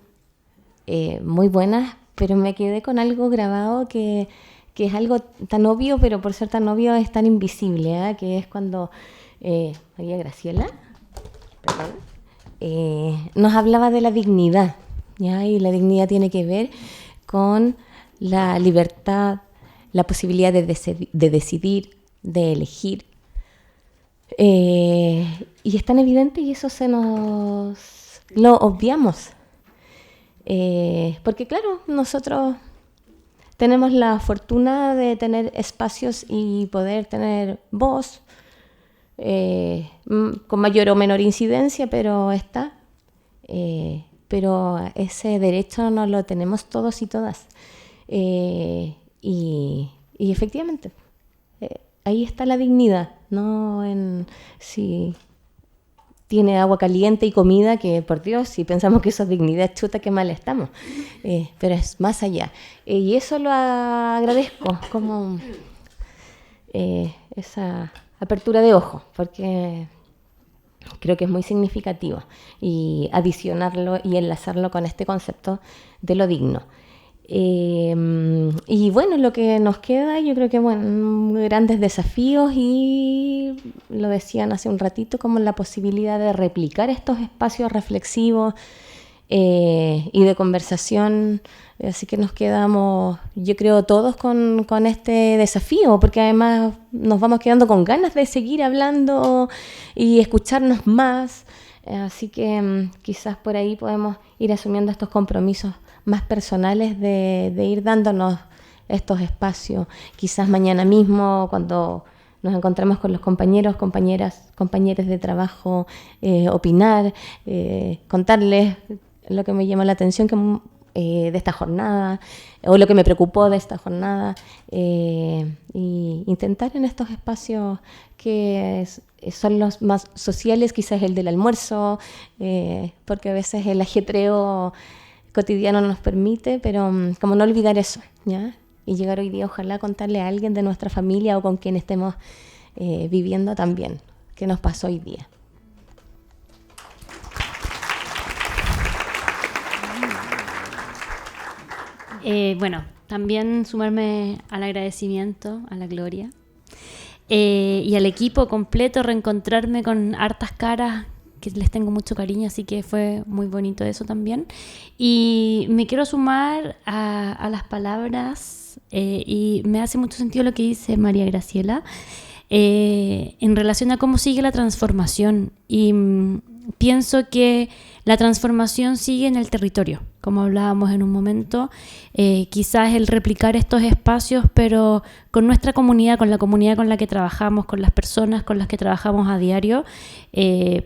muy buenas, pero me quedé con algo grabado que es algo tan obvio, pero por ser tan obvio es tan invisible, que es cuando María Graciela, perdón, nos hablaba de la dignidad, ¿ya? Y la dignidad tiene que ver con la libertad, la posibilidad de decidir, de elegir. Y es tan evidente y eso lo obviamos. Porque claro, nosotros tenemos la fortuna de tener espacios y poder tener voz, con mayor o menor incidencia, pero está. Pero ese derecho no lo tenemos todos y todas. Y efectivamente, ahí está la dignidad, no en si tiene agua caliente y comida, que por Dios, si pensamos que eso es dignidad, chuta, qué mal estamos. Pero es más allá. Y eso lo agradezco, como esa apertura de ojos, porque creo que es muy significativo, y adicionarlo y enlazarlo con este concepto de lo digno. Y bueno, lo que nos queda, yo creo que grandes desafíos, y lo decían hace un ratito, como la posibilidad de replicar estos espacios reflexivos y de conversación. Así que nos quedamos, yo creo, todos con este desafío, porque además nos vamos quedando con ganas de seguir hablando y escucharnos más. Así que quizás por ahí podemos ir asumiendo estos compromisos más personales de ir dándonos estos espacios. Quizás mañana mismo, cuando nos encontremos con los compañeros, compañeras de trabajo, opinar, contarles lo que me llamó la atención de esta jornada, o lo que me preocupó de esta jornada, y intentar en estos espacios que son los más sociales, quizás el del almuerzo, porque a veces el ajetreo cotidiano no nos permite, pero como no olvidar eso, ¿ya? Y llegar hoy día, ojalá, contarle a alguien de nuestra familia o con quien estemos viviendo también qué nos pasó hoy día. Bueno, también sumarme al agradecimiento a la Gloria y al equipo completo, reencontrarme con hartas caras que les tengo mucho cariño, así que fue muy bonito eso también. Y me quiero sumar a las palabras, y me hace mucho sentido lo que dice María Graciela en relación a cómo sigue la transformación. Y pienso que la transformación sigue en el territorio, como hablábamos en un momento, quizás el replicar estos espacios, pero con nuestra comunidad, con la comunidad con la que trabajamos, con las personas con las que trabajamos a diario,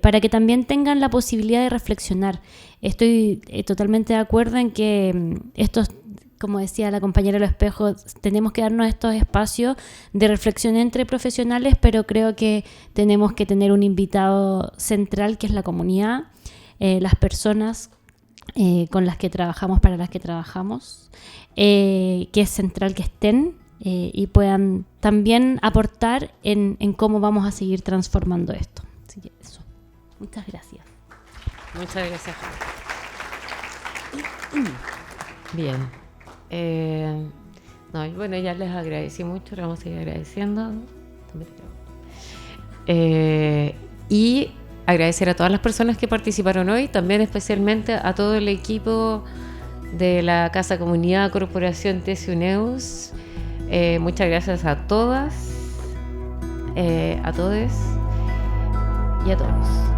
para que también tengan la posibilidad de reflexionar. Estoy totalmente de acuerdo en que estos, como decía la compañera Lo Espejo, tenemos que darnos estos espacios de reflexión entre profesionales, pero creo que tenemos que tener un invitado central, que es la comunidad, las personas con las que trabajamos, para las que trabajamos, que es central que estén y puedan también aportar en cómo vamos a seguir transformando esto. Así que eso. Muchas gracias. Muchas gracias. Bien. Bueno, ya les agradecí mucho, les vamos a seguir agradeciendo. Y agradecer a todas las personas que participaron hoy, también especialmente a todo el equipo de la Casa Comunidad Corporación TCUNEUS. Muchas gracias a todas, a todos y a todos.